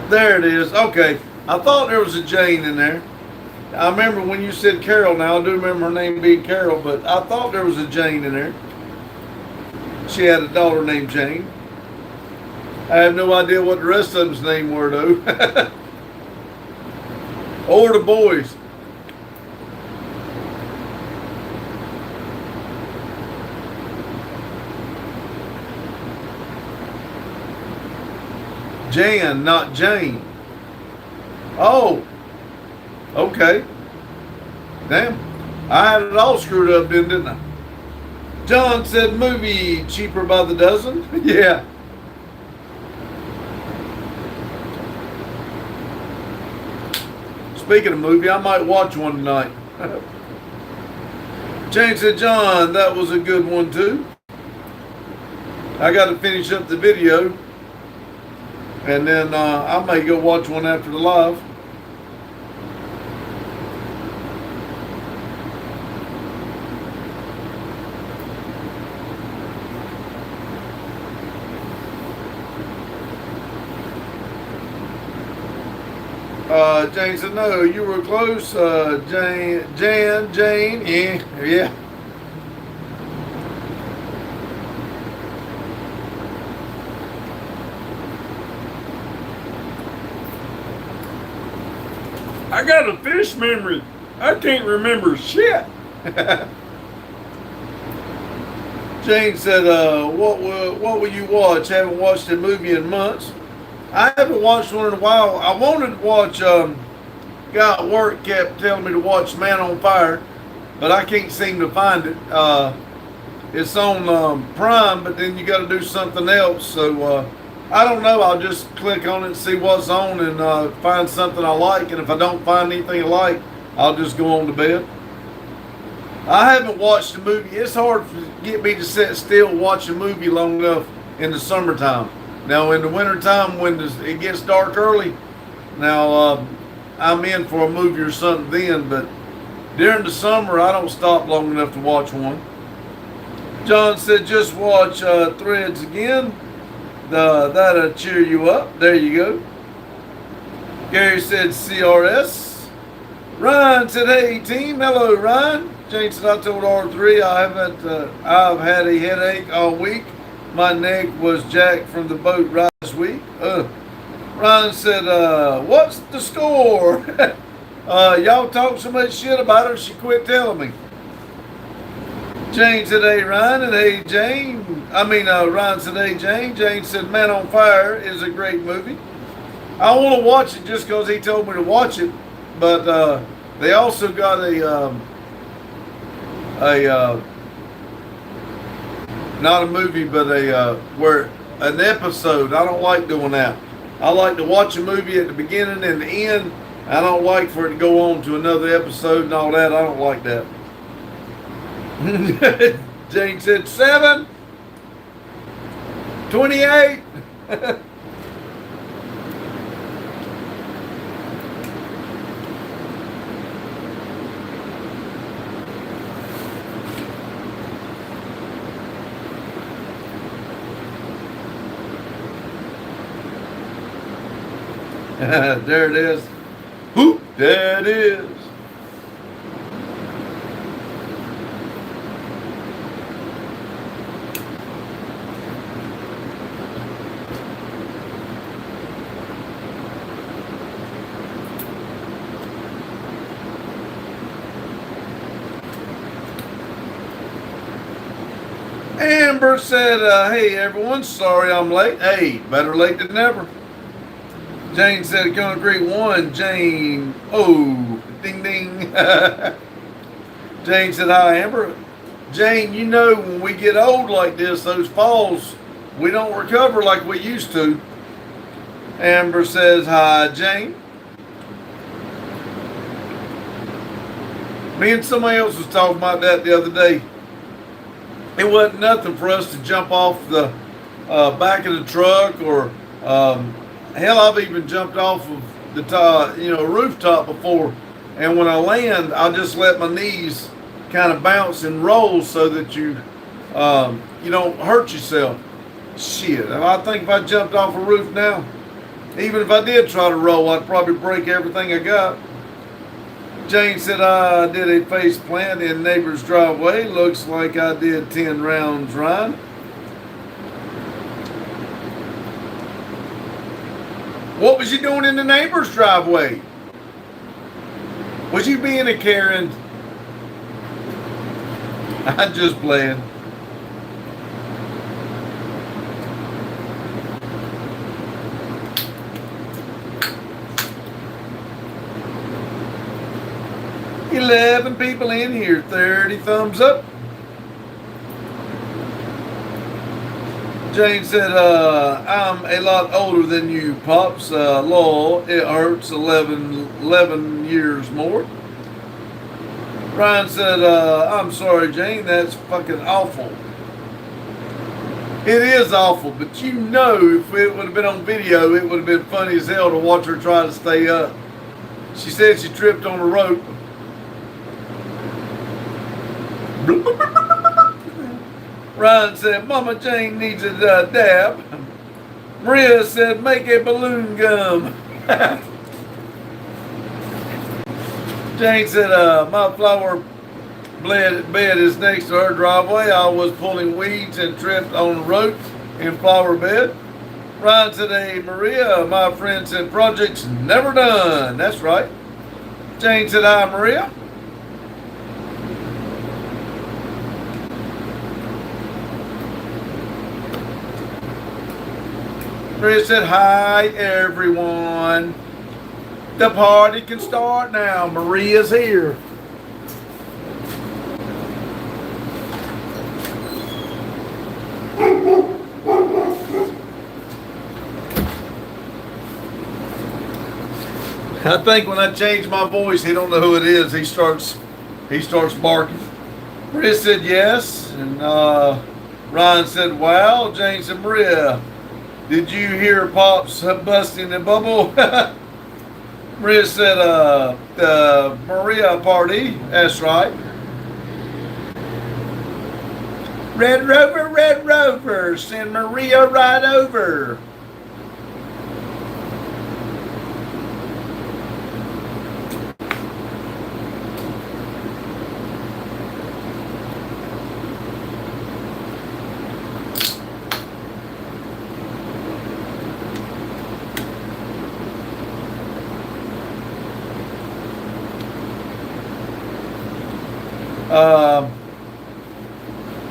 There it is. Okay. I thought there was a Jane in there. I remember when you said Carol now. I do remember her name being Carol, but I thought there was a Jane in there. She had a daughter named Jane. I have no idea what the rest of them's name were, though. Or the boys. Jan, not Jane. Oh. Okay. Damn. I had it all screwed up then, didn't I? John said movie cheaper by the dozen. Yeah. Speaking of movie, I might watch one tonight. Jane said, John, that was a good one too. I got to finish up the video. And then I may go watch one after the live. Jane said, no, you were close. Jane, yeah. I got a fish memory. I can't remember shit. Jane said, what will you watch? Haven't watched a movie in months. I haven't watched one in a while. I wanted to watch, guy at work kept telling me to watch Man on Fire, but I can't seem to find it. It's on Prime, but then you got to do something else. So I don't know. I'll just click on it and see what's on and find something I like. And if I don't find anything I like, I'll just go on to bed. I haven't watched a movie. It's hard to get me to sit still and watch a movie long enough in the summertime. Now, in the wintertime, when it gets dark early, now I'm in for a movie or something then, but during the summer, I don't stop long enough to watch one. John said, just watch Threads again. That'll cheer you up. There you go. Gary said, CRS. Ryan said, hey, team. Hello, Ryan. Jane said, I told R3 I've had a headache all week. My neck was jacked from the boat ride this week. Ryan said, what's the score? Y'all talk so much shit about her, she quit telling me. Jane said, hey, Ryan, and hey, Jane. Ryan said, hey, Jane. Jane said, Man on Fire is a great movie. I want to watch it just because he told me to watch it. But they also got not a movie, but where an episode. I don't like doing that. I like to watch a movie at the beginning and the end. I don't like for it to go on to another episode and all that. I don't like that. Jane said 7, 28. There it is. Whoop, there it is. Amber said, hey everyone, sorry I'm late. Hey, better late than never. Jane said, Concrete 1, Jane, oh, ding ding. Jane said, hi Amber. Jane, you know when we get old like this, those falls, we don't recover like we used to. Amber says, hi Jane. Me and somebody else was talking about that the other day. It wasn't nothing for us to jump off the back of the truck or hell, I've even jumped off of the top, rooftop before. And when I land, I just let my knees kind of bounce and roll so that you don't hurt yourself. Shit, I think if I jumped off a roof now, even if I did try to roll, I'd probably break everything I got. Jane said, I did a face plant in neighbor's driveway. Looks like I did 10 rounds, Ryan. What was you doing in the neighbor's driveway? Was you being a Karen? I'm just playing. $11 people in here, 30 thumbs up. Jane said, I'm a lot older than you, Pops. Lol, it hurts 11 years more. Ryan said, I'm sorry, Jane, that's fucking awful. It is awful, but if it would have been on video, it would have been funny as hell to watch her try to stay up. She said she tripped on a rope. Ryan said, Mama Jane needs a dab. Maria said, make a balloon gum. Jane said, my flower bed is next to her driveway. I was pulling weeds and tripped on a rope in flower bed. Ryan said, hey, Maria, my friend said, project's never done. That's right. Jane said, hi, Maria. Maria said, hi, everyone. The party can start now. Maria's here. I think when I change my voice, he don't know who it is. He starts barking. Maria said yes, and Ryan said, wow. Jane said, Maria, did you hear Pops busting the bubble? Maria said, the Maria party. That's right. Red Rover, send Maria right over.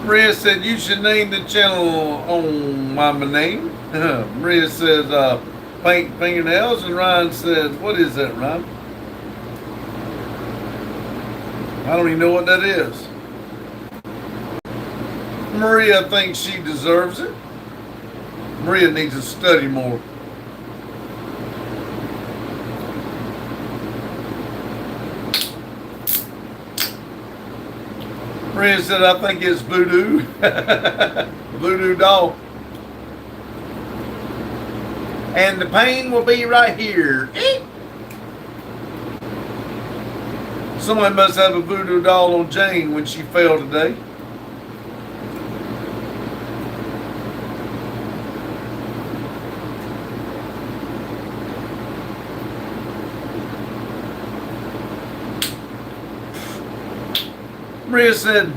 Maria said, you should name the channel on my name. Maria says, paint fingernails. And Ryan says, what is that, Ryan? I don't even know what that is. Maria thinks she deserves it. Maria needs to study more. Maria said, I think it's voodoo. Voodoo doll. And the pain will be right here. Somebody must have a voodoo doll on Jane when she fell today. Maria said,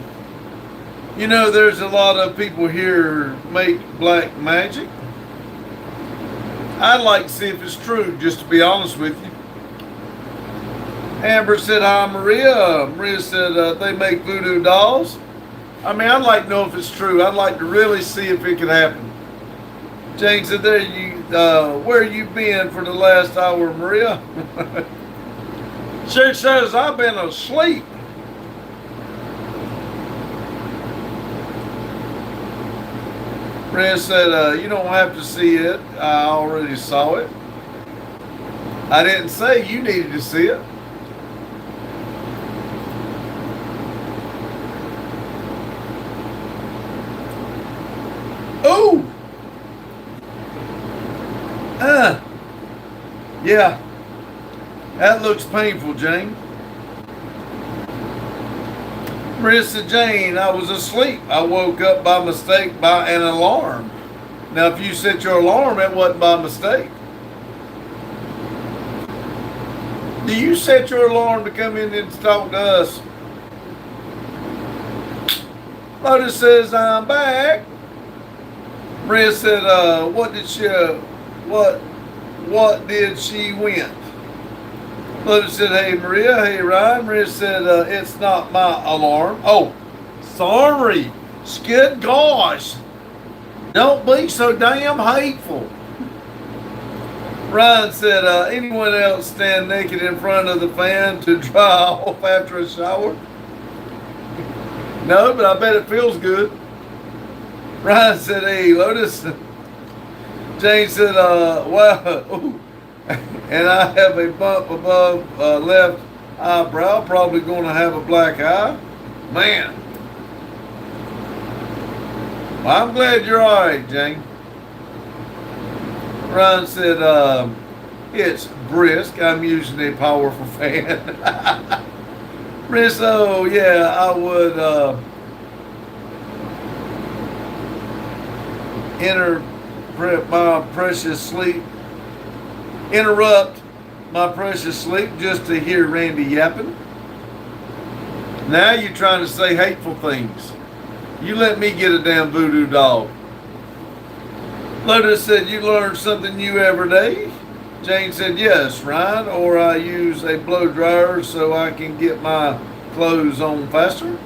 you know, there's a lot of people here make black magic. I'd like to see if it's true, just to be honest with you. Amber said, hi, Maria. Maria said, they make voodoo dolls. I mean, I'd like to know if it's true. I'd like to really see if it could happen. Jane said, where you been for the last hour, Maria? She says, I've been asleep. Maria said, you don't have to see it. I already saw it. I didn't say you needed to see it. Oh! Yeah. That looks painful, Jane. Marissa Jane, I was asleep. I woke up by mistake by an alarm. Now, if you set your alarm, it wasn't by mistake. Do you set your alarm to come in and talk to us? Lotus says, I'm back. Maria said, what did she win? Lotus said, hey, Maria. Hey, Ryan. Maria said, it's not my alarm. Oh, sorry. Good gosh. Don't be so damn hateful. Ryan said, anyone else stand naked in front of the fan to dry off after a shower? No, but I bet it feels good. Ryan said, hey, Lotus. Jane said, wow. Ooh. And I have a bump above left eyebrow, probably going to have a black eye. Man. Well, I'm glad you're all right, Jane. Ryan said, it's brisk. I'm using a powerful fan. Rizzo, yeah, I would interrupt my precious sleep just to hear Randy yapping. Now you're trying to say hateful things. You let me get a damn voodoo doll. Lotus said, you learn something new every day? Jane said, yes, Ryan, or I use a blow dryer so I can get my clothes on faster.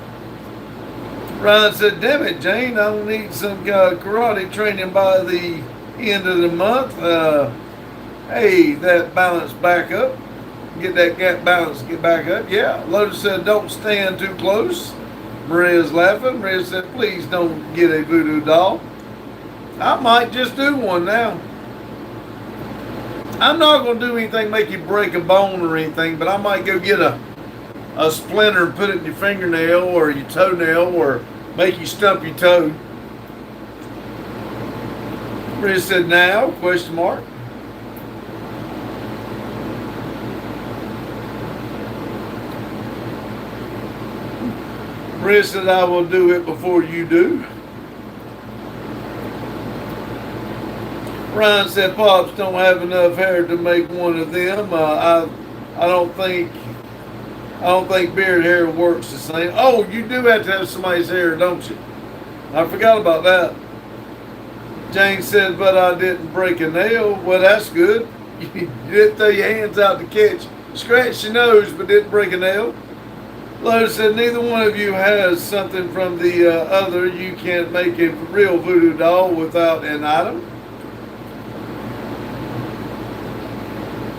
Ryan said, damn it, Jane, I will need some karate training by the end of the month. Hey, that balance back up. Get that gap balance, get back up. Yeah. Lotus said, don't stand too close. Maria's laughing. Maria said, please don't get a voodoo doll. I might just do one now. I'm not going to do anything make you break a bone or anything, but I might go get a splinter and put it in your fingernail or your toenail or make you stump your toe. Maria said, now? Question mark. Maria said, I will do it before you do. Ryan said, Pops don't have enough hair to make one of them. I don't think beard hair works the same. Oh, you do have to have somebody's hair, don't you? I forgot about that. Jane said, but I didn't break a nail. Well, that's good. You didn't throw your hands out to catch. Scratch your nose, but didn't break a nail. Lotus said, neither one of you has something from the other. You can't make a real voodoo doll without an item.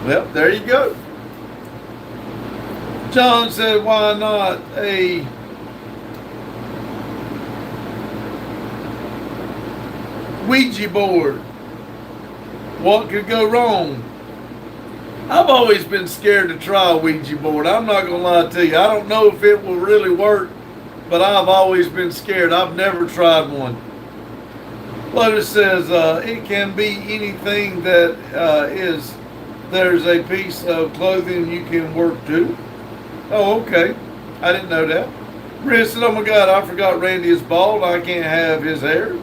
Well, there you go. John said, why not a Ouija board? What could go wrong? I've always been scared to try a Ouija board. I'm not going to lie to you. I don't know if it will really work, but I've always been scared. I've never tried one. Lotus says it can be anything that there's a piece of clothing you can work to. Oh, okay. I didn't know that. Maria said, oh my God, I forgot Randy is bald. I can't have his hair.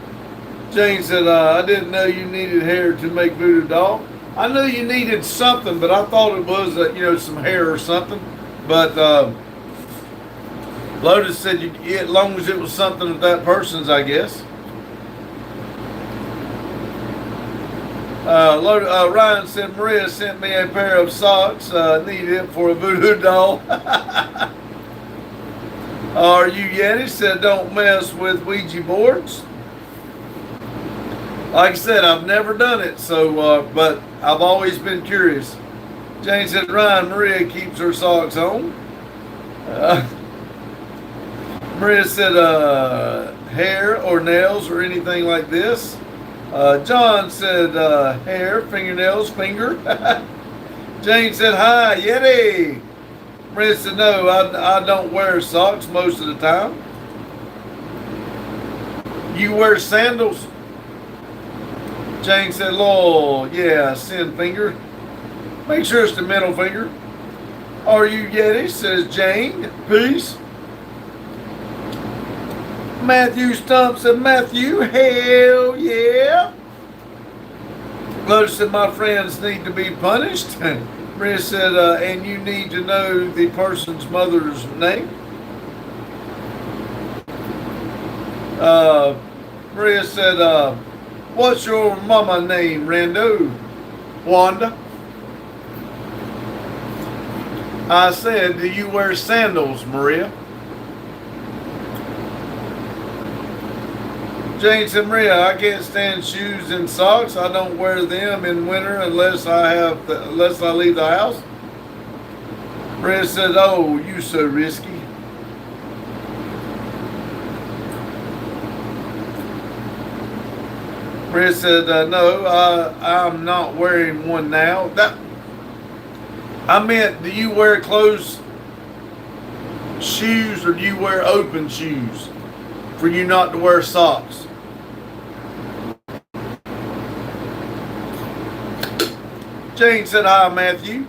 Jane said, I didn't know you needed hair to make voodoo doll. I knew you needed something, but I thought it was, some hair or something. But Lotus said, as long as it was something of that person's, I guess. Ryan said, Maria sent me a pair of socks. Needed it for a voodoo doll. Are you Yeti? Said, don't mess with Ouija boards. Like I said, I've never done it, so but I've always been curious. Jane said, Ryan, Maria keeps her socks on. Maria said, hair or nails or anything like this. John said, hair, fingernails, finger. Jane said, hi, Yeti. Maria said, no, I don't wear socks most of the time. You wear sandals? Jane said, Lord, yeah, sin finger. Make sure it's the middle finger. Are you Yeti? Says Jane. Peace. Matthew Stump said, Matthew, hell yeah. Lotus said, my friends need to be punished. Maria said, and you need to know the person's mother's name. Maria said, what's your mama name, Rando? Wanda. I said, do you wear sandals, Maria? Jane said, Maria, I can't stand shoes and socks. I don't wear them in winter unless I leave the house. Maria said, oh, you so risky. Maria said, no, I'm not wearing one now. I meant, do you wear closed shoes or do you wear open shoes for you not to wear socks? Jane said, hi, Matthew.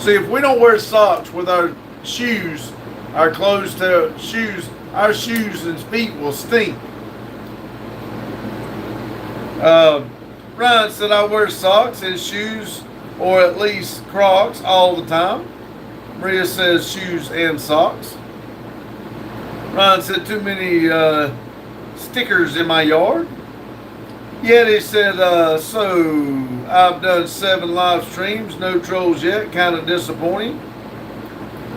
See, if we don't wear socks with our shoes, our closed shoes, our shoes and feet will stink. Ryan said, I wear socks and shoes, or at least Crocs, all the time. Maria says shoes and socks. Ryan said, too many stickers in my yard. Yeti said, so I've done 7 live streams, no trolls yet, kind of disappointing.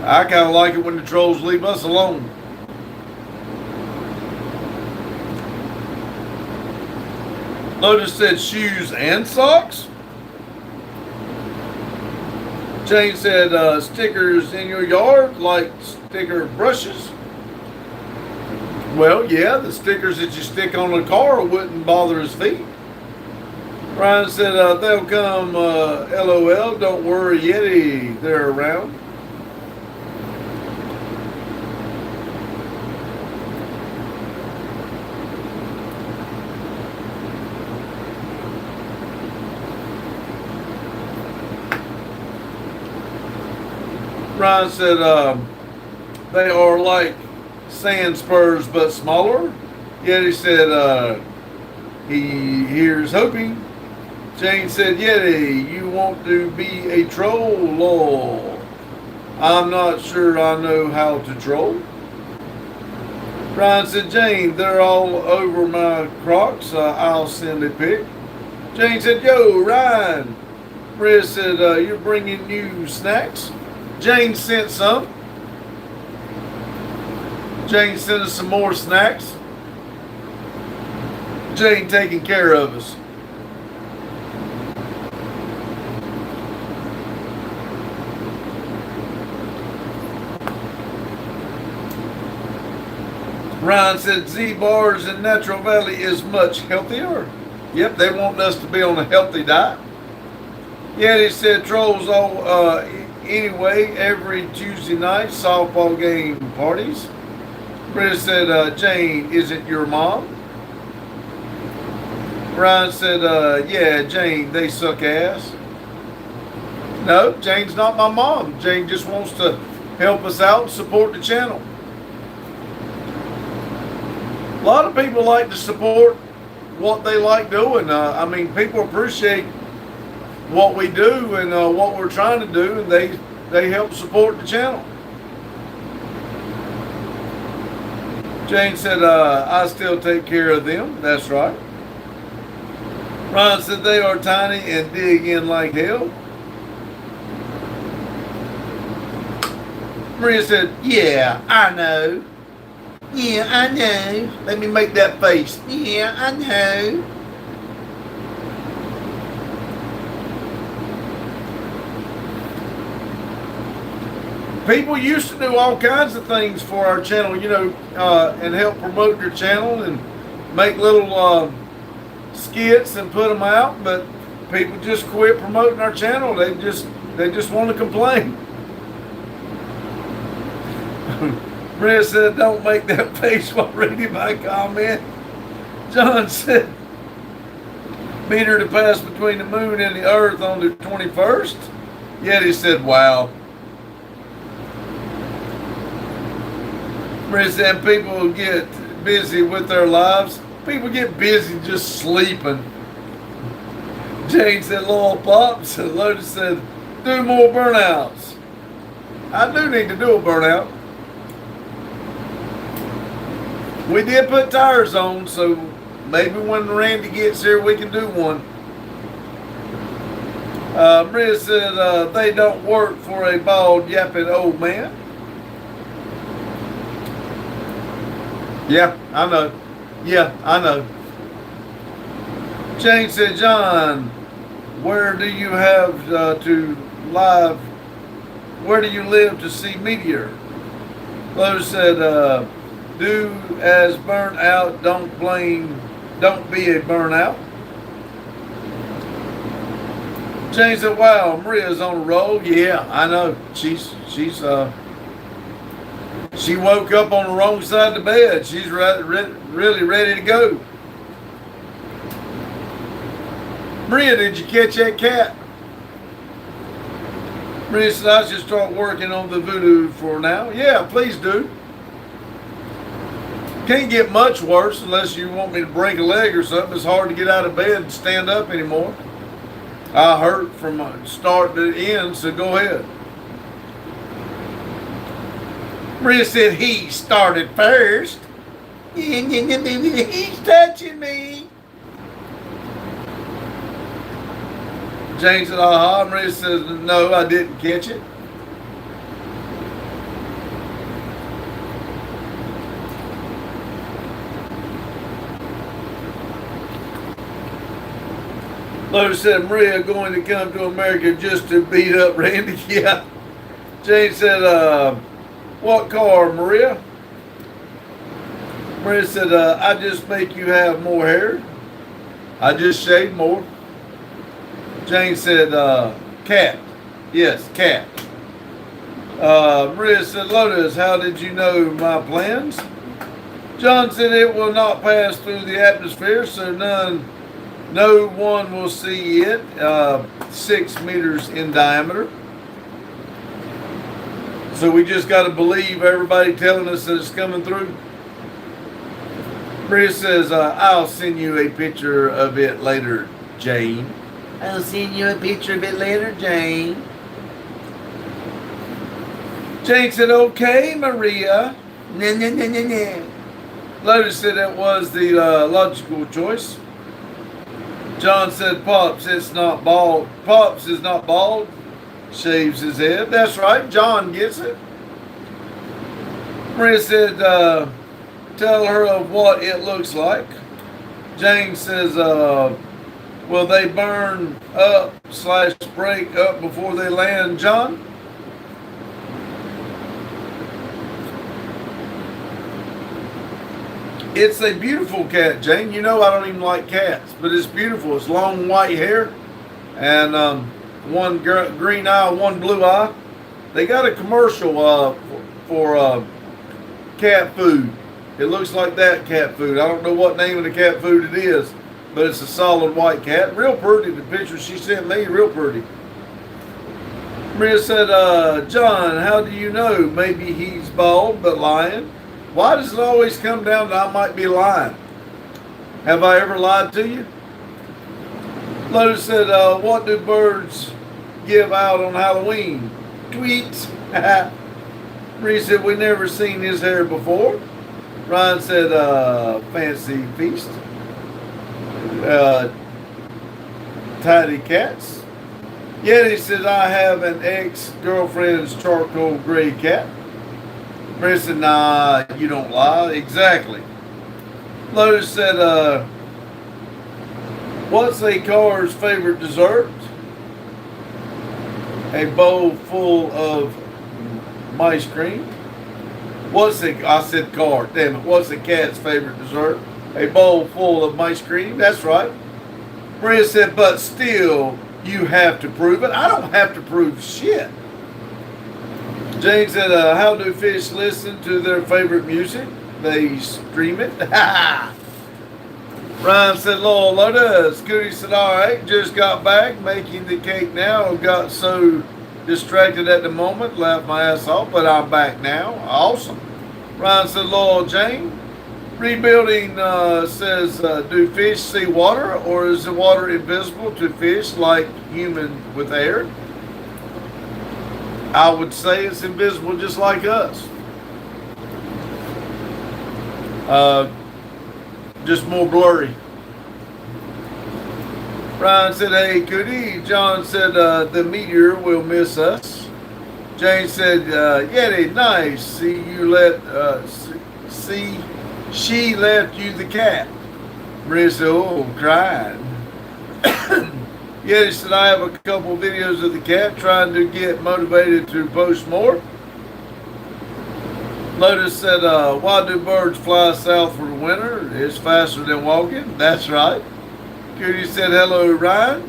I kind of like it when the trolls leave us alone. Lotus said shoes and socks. Jane said stickers in your yard, like sticker brushes. Well, yeah, the stickers that you stick on a car wouldn't bother his feet. Ryan said they'll come, LOL, don't worry, Yeti, they're around. Ryan said they are like sand spurs but smaller. Yeti said here's hoping. Jane said, Yeti, you want to be a troll? Lol. I'm not sure I know how to troll. Ryan said, Jane, they're all over my Crocs. I'll send a pic. Jane said, yo, Ryan. Maria said, you're bringing new snacks? Jane sent some. Jane sent us some more snacks. Jane taking care of us. Ryan said Z-Bars in Natural Valley is much healthier. Yep, they want us to be on a healthy diet. Yeah, he said trolls all anyway every Tuesday night softball game parties. Britta said, Jane, is it your mom? Ryan said, yeah, Jane, they suck ass. No, Jane's not my mom. Jane just wants to help us out and support the channel. A lot of people like to support what they like doing. I mean, people appreciate what we do and what we're trying to do, and they help support the channel. Jane said, I still take care of them. That's right. Ron said they are tiny and dig in like hell. Maria said, yeah, I know. Yeah, I know. Let me make that face. Yeah, I know. People used to do all kinds of things for our channel, you know, and help promote their channel and make little skits and put them out, but people just quit promoting our channel. They just want to complain. Maria said, don't make that face while reading my comment. John said, meter to pass between the moon and the earth on the 21st. Yet he said, wow. Maria said, people get busy with their lives. People get busy just sleeping. Jane said, Lord Pops. And Lotus said, do more burnouts. I do need to do a burnout. We did put tires on, so maybe when Randy gets here, we can do one. Maria said they don't work for a bald, yapping old man. Yeah, I know. Yeah, I know. Jane said, John, where do you have to live? Where do you live to see Meteor? Lotus said, do as burnt out, don't be a burnout. Jane said, wow, Maria's on a roll. Yeah, I know. She woke up on the wrong side of the bed. She's really ready to go. Maria, did you catch that cat? Maria said, I should start working on the voodoo for now. Yeah, please do. Can't get much worse unless you want me to break a leg or something. It's hard to get out of bed and stand up anymore. I hurt from start to end, so go ahead. Maria said, he started first. He's touching me. Jane said, aha. Maria says, no, I didn't catch it. Lotus said, Maria going to come to America just to beat up Randy. Yeah. Jane said, what car, Maria? Maria said, I just make you have more hair. I just shave more. Jane said, cat. Yes, cat. Maria said, Lotus, how did you know my plans? John said, it will not pass through the atmosphere, so no one will see it. 6 meters in diameter. So we just got to believe everybody telling us that it's coming through. Maria says, I'll send you a picture of it later, Jane. I'll send you a picture of it later, Jane. Jane said, okay, Maria. No. Lotus said that was the logical choice. John said, Pops, it's not bald. Pops is not bald. shaves his head. That's right, John gets it. Maria said, tell her of what it looks like. Jane says, will they burn up / break up before they land, John? It's a beautiful cat, Jane. You know I don't even like cats, but it's beautiful. It's long white hair and one green eye, one blue eye. They got a commercial for cat food. It looks like that cat food. I don't know what name of the cat food it is, but it's a solid white cat. Real pretty. The picture she sent me, real pretty. Maria said, John, how do you know? Maybe he's bald but lying. Why does it always come down to I might be lying? Have I ever lied to you? Lotus said, what do birds give out on Halloween? Tweets. Maria said, we never seen his hair before. Ryan said, fancy feast. Tidy cats. Yeti said, I have an ex-girlfriend's charcoal gray cat. Maria said, nah, you don't lie. Exactly. Lotus said, what's a car's favorite dessert? A bowl full of ice cream. I said car, damn it. What's a cat's favorite dessert? A bowl full of ice cream. That's right. Maria said, but still, you have to prove it. I don't have to prove shit. Jane said, how do fish listen to their favorite music? They stream it. Ryan said, Lord Lotus. Cootie said, all right, just got back making the cake now. Got so distracted at the moment, laughed my ass off, but I'm back now. Awesome. Ryan said, Lord Jane. Rebuilding says, do fish see water, or is the water invisible to fish like human with air? I would say it's invisible just like us. Just more blurry. Ryan said, hey, Cootie. John said, the meteor will miss us. Jane said, Yeti, nice. She left you the cat. Maria said, oh, crying. Yeti said, I have a couple videos of the cat trying to get motivated to post more. Lotus said, why do birds fly south for the winter? It's faster than walking. That's right. Cootie said, hello, Ryan.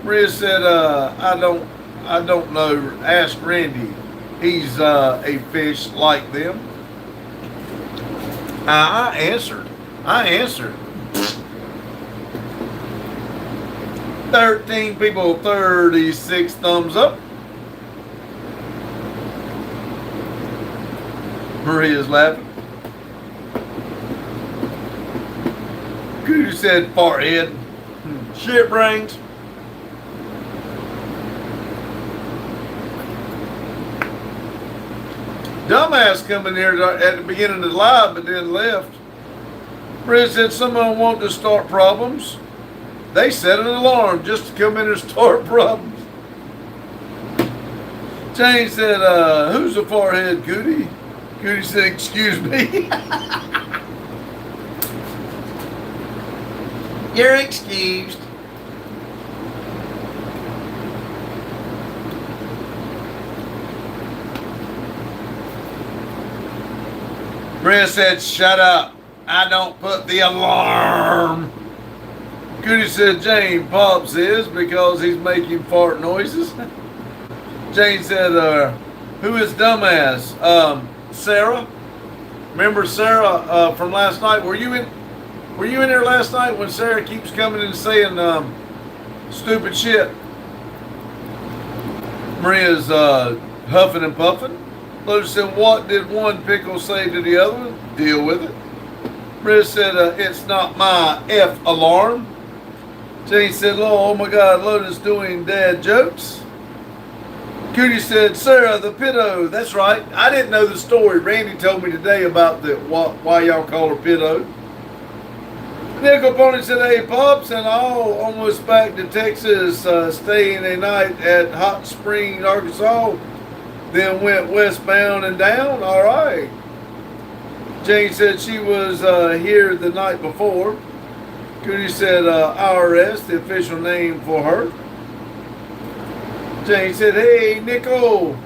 Maria said, I don't know. Ask Randy. He's a fish like them. I answered. 13 people, 36 thumbs up. Maria's laughing. Cootie said, fart head. Shit brains. Dumbass coming here at the beginning of the live, but then left. Maria said, some of them want to start problems. They set an alarm just to come in and start problems. Jane said, who's the farthead, Cootie? Cootie said, excuse me. You're excused. Maria said, shut up. I don't put the alarm. Cootie said, Jane, Pops is because he's making fart noises. Jane said, who is dumbass? Sarah. Remember Sarah from last night? Were you in there last night when Sarah keeps coming and saying stupid shit? Maria's huffing and puffing. Lotus said, what did one pickle say to the other one? Deal with it. Maria said, it's not my F alarm. Jane said, oh my God, Lotus doing dad jokes. Cootie said, Sarah, the Pitto. That's right. I didn't know the story. Randy told me today about why y'all call her Pitto. Nickel Pony said, hey, Pops, and all almost back to Texas, staying a night at Hot Springs, Arkansas, then went westbound and down. All right. Jane said she was here the night before. Cootie said IRS, the official name for her. Jane said, hey, Nickel.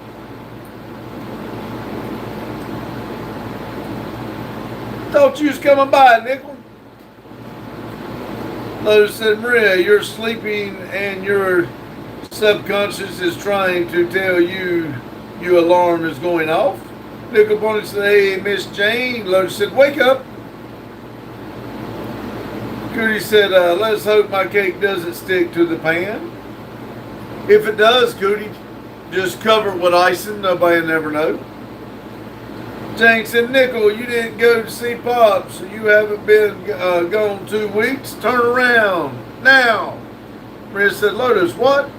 Thought you was coming by, Nickel. Lotus said, Maria, you're sleeping and your subconscious is trying to tell you your alarm is going off. Nickel Pony said, hey, Miss Jane. Lotus said, wake up. Cootie said, let's hope my cake doesn't stick to the pan. If it does, Cootie, just cover it with icing. Nobody will never know. Jane said, Nickel, you didn't go to see Pops. You haven't been gone 2 weeks. Turn around now. Maria said, Lotus, what?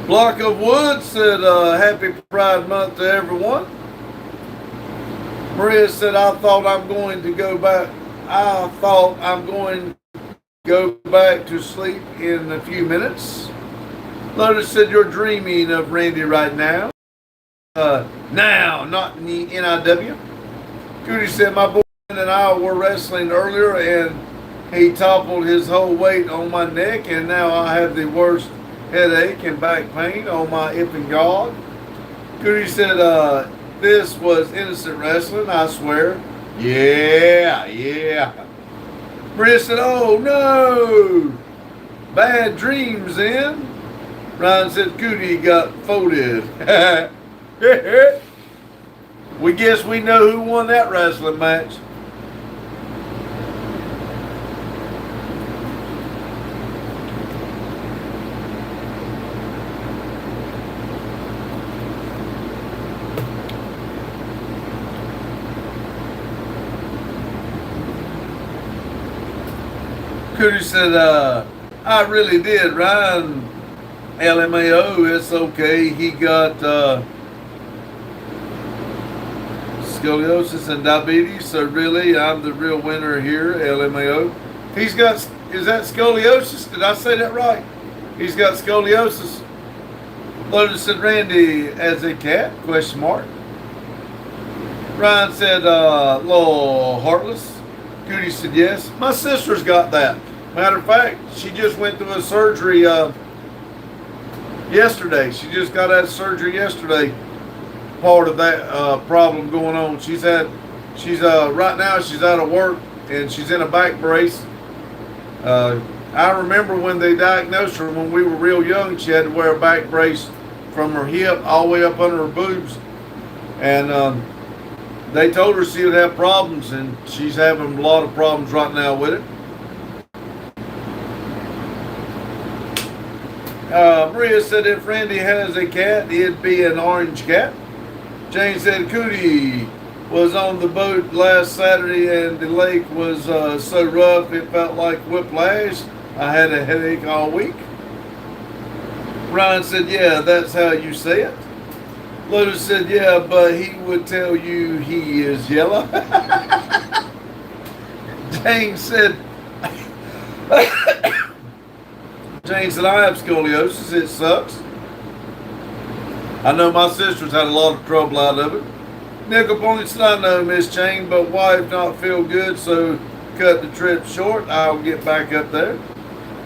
Block of Wood said, happy Pride Month to everyone. Maria said, I thought I'm going to go back to sleep in a few minutes. Lotus said, you're dreaming of Randy right now. Now, not in the NIW. Cootie said, my boyfriend and I were wrestling earlier and he toppled his whole weight on my neck and now I have the worst headache and back pain on my hip and god. Cootie said, this was innocent wrestling, I swear. Yeah. Maria said, oh no, bad dreams then. Ryan said, Cootie got folded. We guess we know who won that wrestling match. Cootie said, I really did, Ryan. LMAO, it's okay. He got scoliosis and diabetes, so really, I'm the real winner here, LMAO. He's got, is that scoliosis? Did I say that right? He's got scoliosis. Lotus said, Randy as a cat, question mark. Ryan said, Lord Heartless. Cootie said, yes. My sister's got that. Matter of fact, she just went through a surgery yesterday. She just got out of surgery yesterday. Part of that problem going on. She's right now she's out of work and she's in a back brace. I remember when they diagnosed her when we were real young, she had to wear a back brace from her hip all the way up under her boobs. And they told her she would have problems, and she's having a lot of problems right now with it. Maria said if Randy has a cat, it'd be an orange cat. Jane said Cootie was on the boat last Saturday and the lake was so rough it felt like whiplash. I had a headache all week. Ryan said, yeah, that's how you say it. Lotus said, yeah, but he would tell you he is yellow. Jane said, I have scoliosis. It sucks. I know my sister's had a lot of trouble out of it. Nickel Pony said, I know, Miss Jane, but wife not feel good, so cut the trip short. I'll get back up there.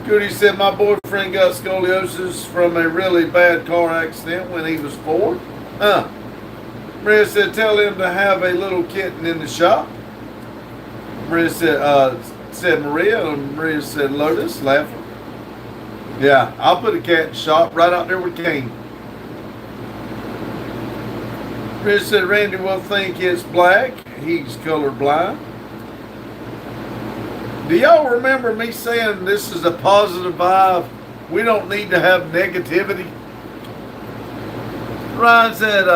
Cootie said, my boyfriend got scoliosis from a really bad car accident when he was 4. Maria said, tell him to have a little kitten in the shop. Maria said Maria, and Maria said Lotus, laughing. Yeah, I'll put a cat in the shop right out there with Kane. Maria said, Randy will think it's black. He's colorblind. Do y'all remember me saying this is a positive vibe? We don't need to have negativity. Ryan said,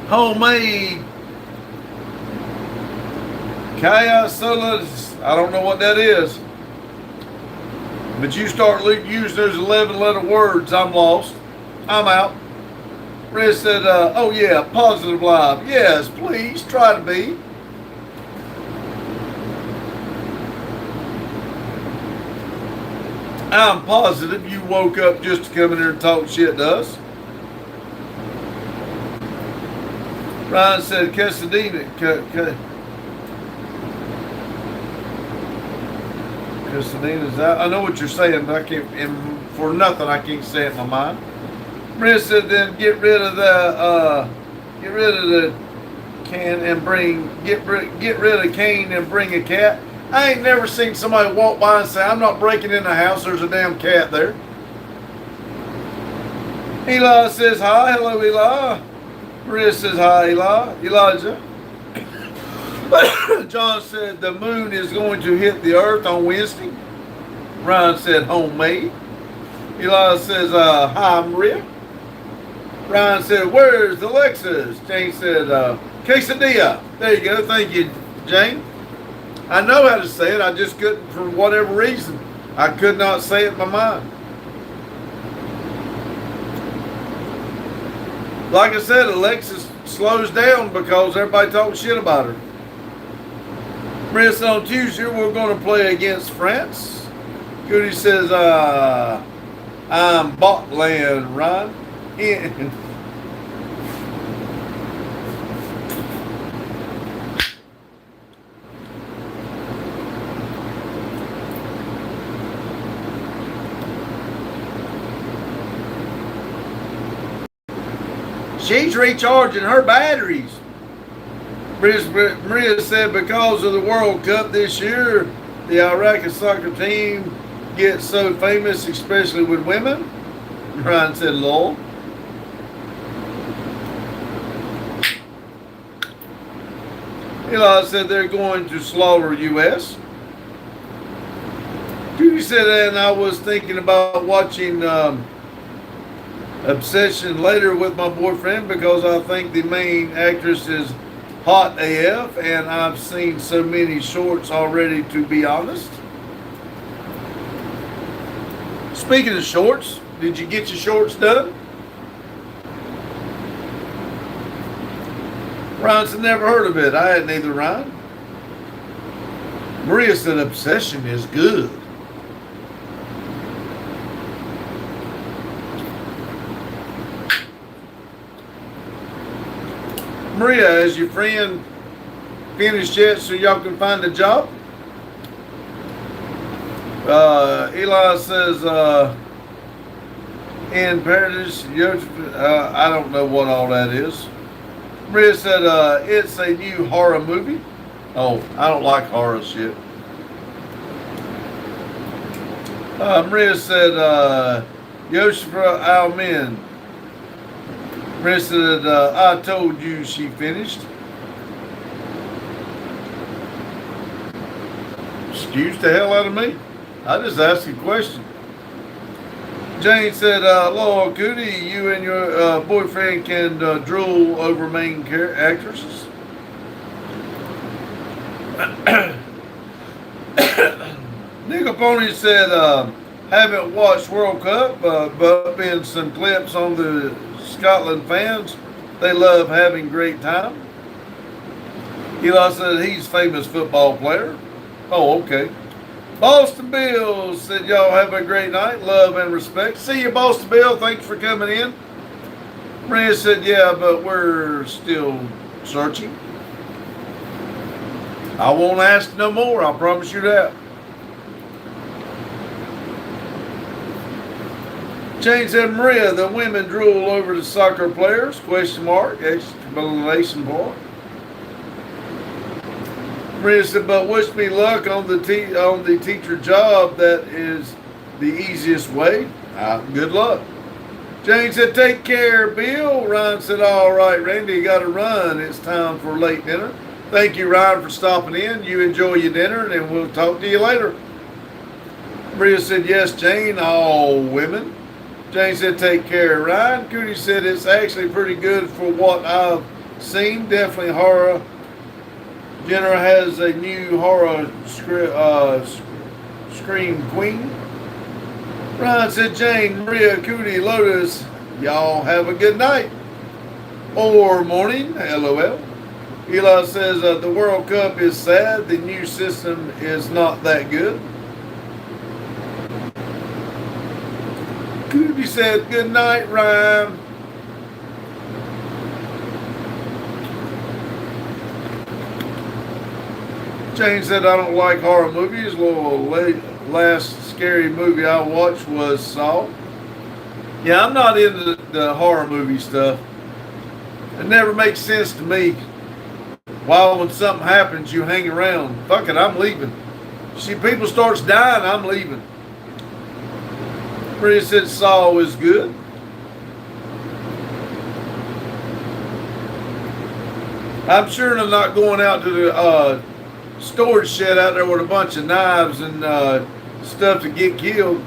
homemade Kaya Solas. I don't know what that is. But you start using those 11-letter words, I'm lost. I'm out. Riz said, oh yeah, positive live. Yes, please, try to be. I'm positive you woke up just to come in here and talk shit to us. Ryan said, Quesadilla. Quesadillas. I know what you're saying, but I can't, and for nothing, I can't say it in my mind. Maria said, then get rid of the can and get rid of cane and bring a cat. I ain't never seen somebody walk by and say, I'm not breaking in the house, there's a damn cat there. Eli says hi. Hello, Eli. Maria says hi, Eli. Elijah. John said the moon is going to hit the earth on Wednesday. Ryan said homemade. Eli says hi, Maria. Ryan said, where's Alexis? Jane said quesadilla. There you go. Thank you, Jane. I know how to say it. I just couldn't, for whatever reason. I could not say it in my mind. Like I said, Alexis slows down because everybody talks shit about her. Maria said on Tuesday we're going to play against France. Goody says, I'm Botland, Ryan. She's recharging her batteries. Maria said because of the World Cup this year, the Iraqi soccer team gets so famous, especially with women. Ryan said, lol. Eli said they're going to slaughter U.S. Judy said, and I was thinking about watching Obsession later with my boyfriend because I think the main actress is hot AF and I've seen so many shorts already, to be honest. Speaking of shorts, did you get your shorts done? Ryan said never heard of it. I hadn't either, Ryan. Maria said Obsession is good. Maria, has your friend finished yet so y'all can find a job? Eli says, in Paradise, I don't know what all that is. Maria said, it's a new horror movie. Oh, I don't like horror shit. Maria said, Yoshifra Almin. Maria said, I told you she finished. Excuse the hell out of me. I just asked a question. Jane said, Laura Cootie, you and your boyfriend can drool over main actresses. Nickel Pony said, haven't watched World Cup, but been some clips on the Scotland fans. They love having great time. Eli said he's a famous football player. Oh, okay. Boston Bill said, y'all have a great night. Love and respect. See you, Boston Bill. Thanks for coming in. Maria said, yeah, but we're still searching. I won't ask no more. I promise you that. Jane said, Maria, the women drool over the soccer players? Question mark. Exclamation point. Maria said, but wish me luck on the teacher job. That is the easiest way. Good luck. Jane said, take care, Bill. Ryan said, all right, Randy, you got to run. It's time for late dinner. Thank you, Ryan, for stopping in. You enjoy your dinner, and we'll talk to you later. Maria said, yes, Jane, all women. Jane said, take care, Ryan. Cootie said, it's actually pretty good for what I've seen. Definitely horror. Jenner has a new horror scream queen. Ryan said, Jane, Maria, Cootie, Lotus, y'all have a good night. Or morning, LOL. Eli says, the World Cup is sad. The new system is not that good. Cootie said, good night, Rhyme. Jane said, I don't like horror movies. Last scary movie I watched was Saw. Yeah, I'm not into the horror movie stuff. It never makes sense to me. Why, when something happens, you hang around? Fuck it, I'm leaving. See, people starts dying, I'm leaving. Maria said Saw was good. I'm sure I'm not going out to the storage shed out there with a bunch of knives and stuff to get killed.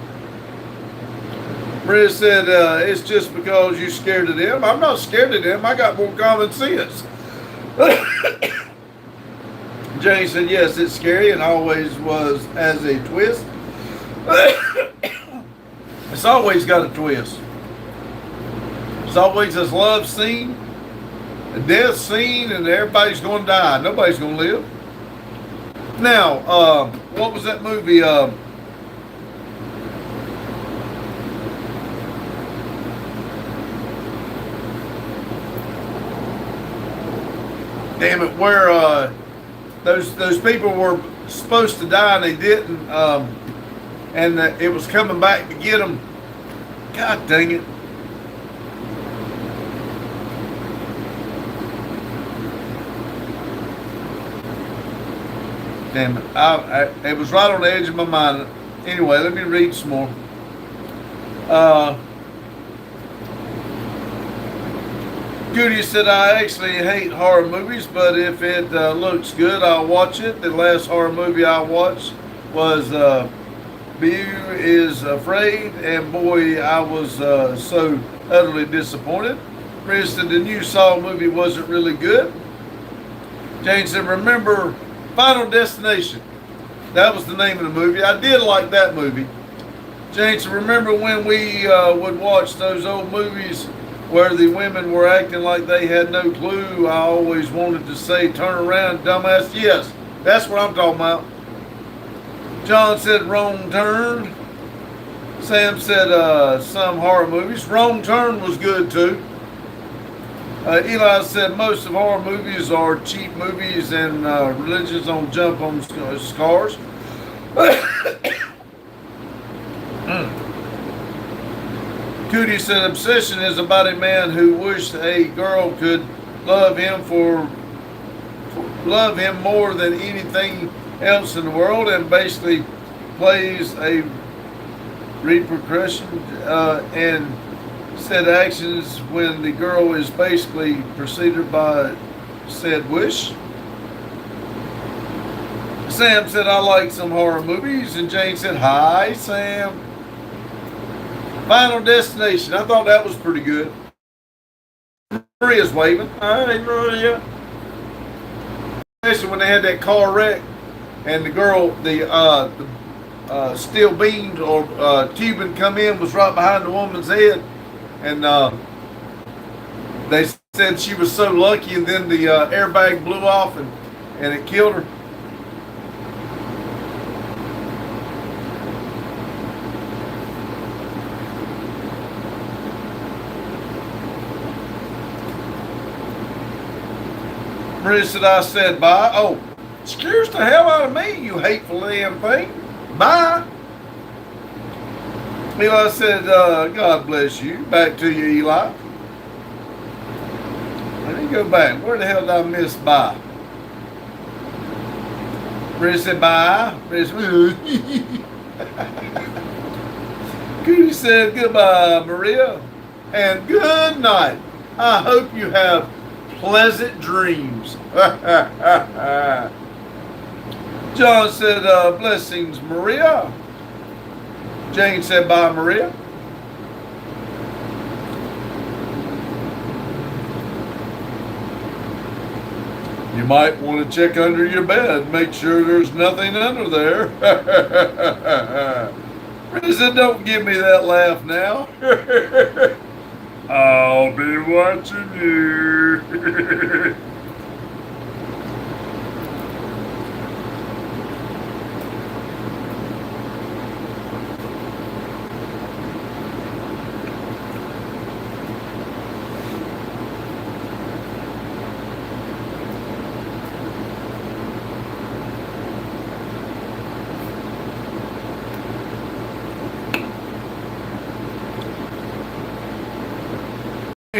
Maria said, it's just because you're scared of them. I'm not scared of them. I got more common sense. Jane said, yes, it's scary and always was as a twist. It's always got a twist. It's always this love scene, a death scene, and everybody's going to die. Nobody's going to live. Now, what was that movie? Damn it, where those people were supposed to die and they didn't, and it was coming back to get them. God dang it. Damn it. It was right on the edge of my mind. Anyway, let me read some more. Goody said, I actually hate horror movies, but if it looks good, I'll watch it. The last horror movie I watched was Beau is Afraid, and boy, I was so utterly disappointed. For instance, the new Saw movie wasn't really good. Jane said, remember Final Destination? That was the name of the movie. I did like that movie. Jane said, remember when we would watch those old movies where the women were acting like they had no clue? I always wanted to say, turn around, dumbass. Yes, that's what I'm talking about. John said, Wrong Turn. Sam said, some horror movies. Wrong Turn was good too. Eli said, most of horror movies are cheap movies and religions don't jump on scars. Cootie said, obsession is about a man who wished a girl could love him more than anything else in the world, and basically plays a repercussion and said actions when the girl is basically preceded by said wish. Sam said, I like some horror movies, and Jane said, hi, Sam. Final Destination. I thought that was pretty good. Maria's waving. Hi, Maria. Especially when they had that car wreck, and the girl, the steel beam or tubing come in was right behind the woman's head, and they said she was so lucky, and then the airbag blew off and it killed her. Maria said, I said bye. Oh, scares the hell out of me, you hateful damn thing. Bye. Eli said, God bless you. Back to you, Eli. Let me go back. Where the hell did I miss bye? Maria said bye. Maria said, Cootie said goodbye, Maria, and good night. I hope you have pleasant dreams. John said, blessings, Maria. Jane said, bye, Maria. You might want to check under your bed, make sure there's nothing under there. Maria said, don't give me that laugh now. I'll be watching you.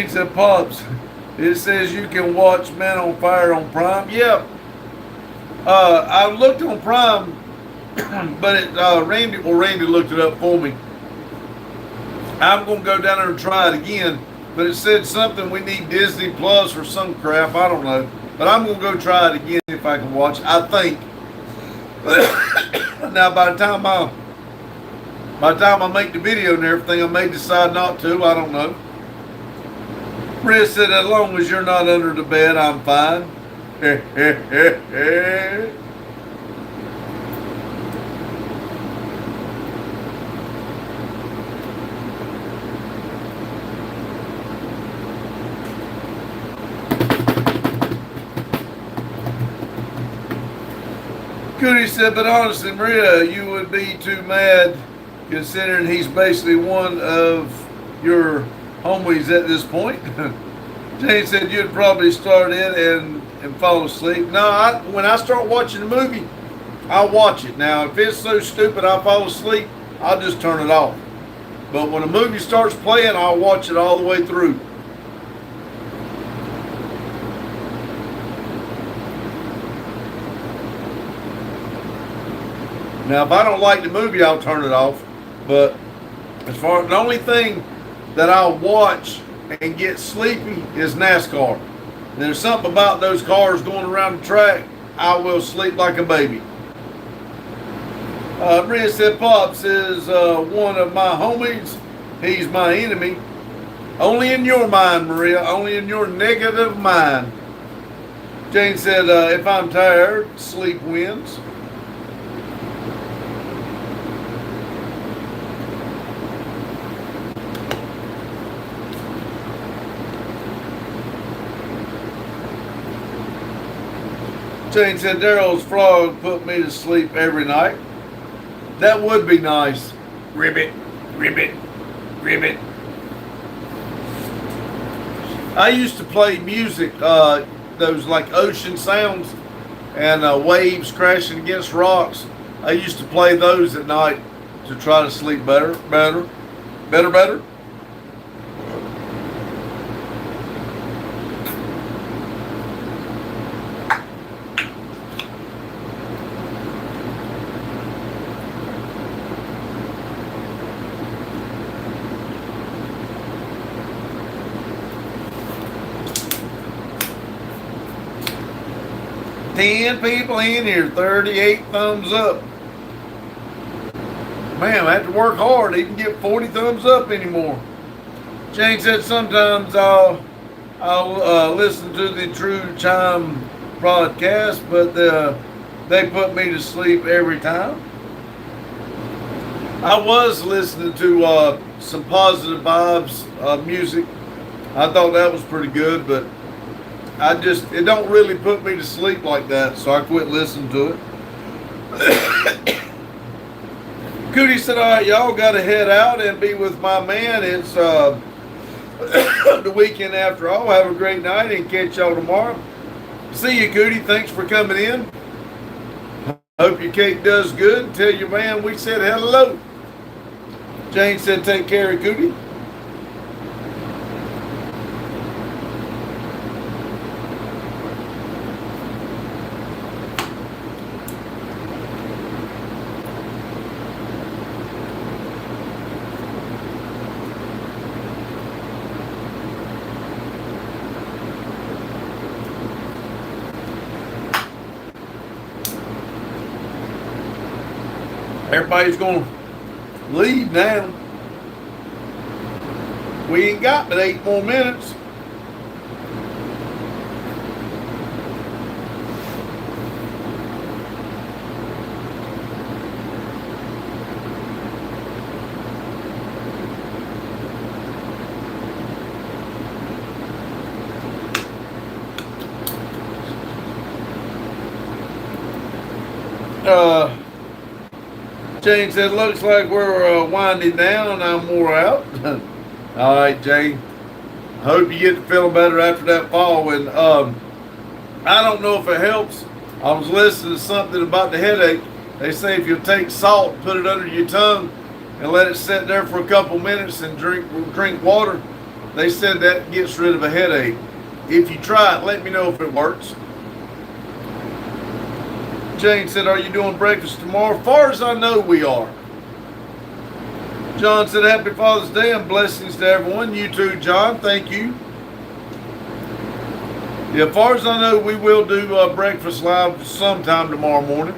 said, Pops, it says you can watch Man on Fire on Prime. Yeah. I looked on Prime, but Randy looked it up for me. I'm going to go down there and try it again. But it said something we need Disney Plus or some crap. I don't know. But I'm going to go try it again if I can watch it. I think. Now, by the time I make the video and everything, I may decide not to. I don't know. Chris said, as long as you're not under the bed, I'm fine. Cootie said, but honestly, Maria, you would be too mad considering he's basically one of your homies at this point. Jane said you'd probably start in and fall asleep. No, when I start watching a movie, I'll watch it. Now, if it's so stupid I fall asleep, I'll just turn it off. But when a movie starts playing, I'll watch it all the way through. Now, if I don't like the movie, I'll turn it off. But as far as the only thing that I'll watch and get sleepy is NASCAR. And there's something about those cars going around the track, I will sleep like a baby. Maria said, Pops is one of my homies. He's my enemy. Only in your mind, Maria. Only in your negative mind. Jane said, if I'm tired, sleep wins. Jane said, Daryl's frog put me to sleep every night. That would be nice. Ribbit, ribbit, ribbit. I used to play music, those like ocean sounds and waves crashing against rocks. I used to play those at night to try to sleep better. Ten people in here, 38 thumbs up. Man, I have to work hard to even get 40 thumbs up anymore. Jane said sometimes I'll listen to the True Chime broadcast, but they put me to sleep every time. I was listening to some Positive Vibes music. I thought that was pretty good, but it don't really put me to sleep like that, so I quit listening to it. Cootie said, all right, y'all got to head out and be with my man. It's the weekend after all. Have a great night and catch y'all tomorrow. See you, Cootie. Thanks for coming in. Hope your cake does good. Tell your man we said hello. Jane said, take care of Cootie. Everybody's going to leave now. We ain't got but 8 more minutes. Jane said, looks like we're winding down. I'm wore out. All right, Jane. I hope you get to feeling better after that fall. And I don't know if it helps. I was listening to something about the headache. They say if you take salt, put it under your tongue, and let it sit there for a couple minutes and drink water, They said that gets rid of a headache. If you try it, let me know if it works. Jane said, are you doing breakfast tomorrow? As far as I know, we are. John said, happy Father's Day and blessings to everyone. You too, John. Thank you. Yeah, as far as I know, we will do breakfast live sometime tomorrow morning.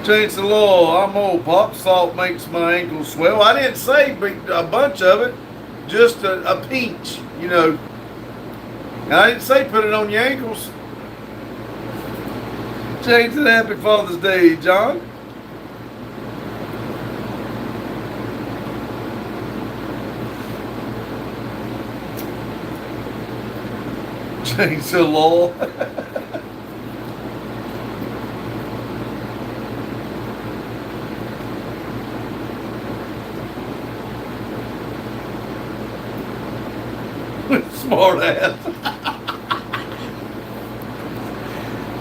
Jane said, I'm old, Pop. Salt makes my ankles swell. I didn't say a bunch of it, just a pinch, you know. And I didn't say put it on your ankles. Jane said, happy Father's Day, John. Jane said, lol. Smart ass.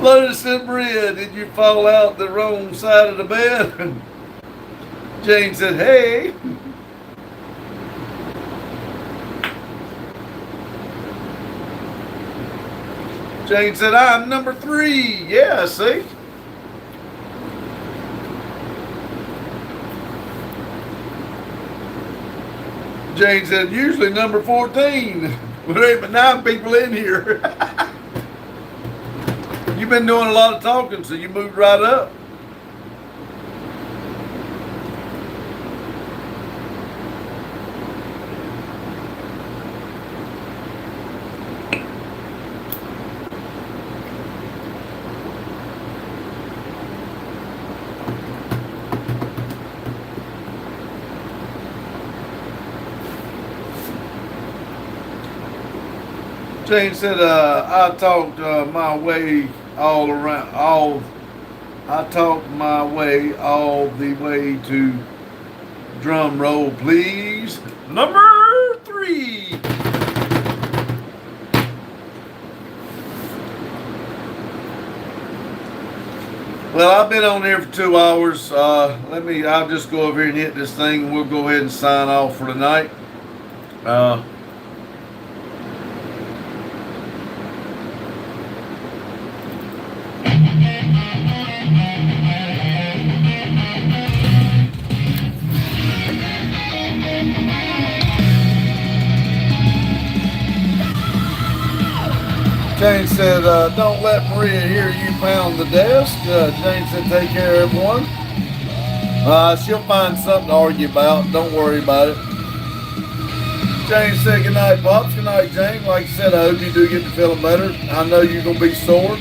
Lotus and Maria, did you fall out the wrong side of the bed? Jane said, hey. Jane said, I'm number 3. Yeah, see? Jane said, usually number 14. But there ain't but 9 people in here. You've been doing a lot of talking, so you moved right up. Jane said, I talked my way all around, I talked my way all the way to drum roll, please. Number 3. Well, I've been on here for 2 hours. I'll just go over here and hit this thing, and we'll go ahead and sign off for tonight. Jane said, don't let Maria hear you pound the desk. Jane said, take care, everyone. She'll find something to argue about. Don't worry about it. Jane said, good night, Pops. Good night, Jane. Like I said, I hope you do get to feeling better. I know you're going to be sore.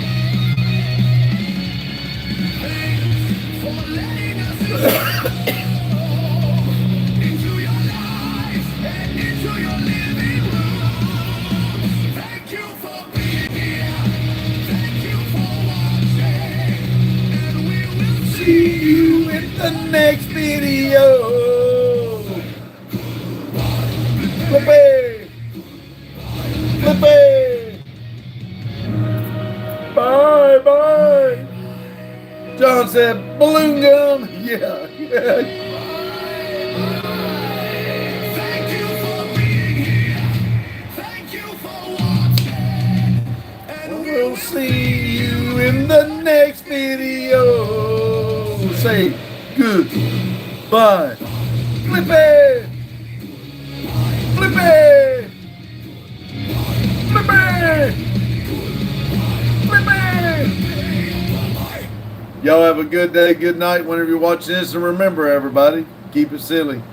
See you in the next video. Flippy. Flippy. Bye bye. John said, balloon gum. Yeah. Thank you for being here. Thank you for watching. And We'll see you in the next video. Say good. Bye. Flippy. Flippy. Flippy. Flippy. Y'all have a good day, good night whenever you're watching this. And remember, everybody, keep it silly.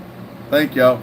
Thank y'all.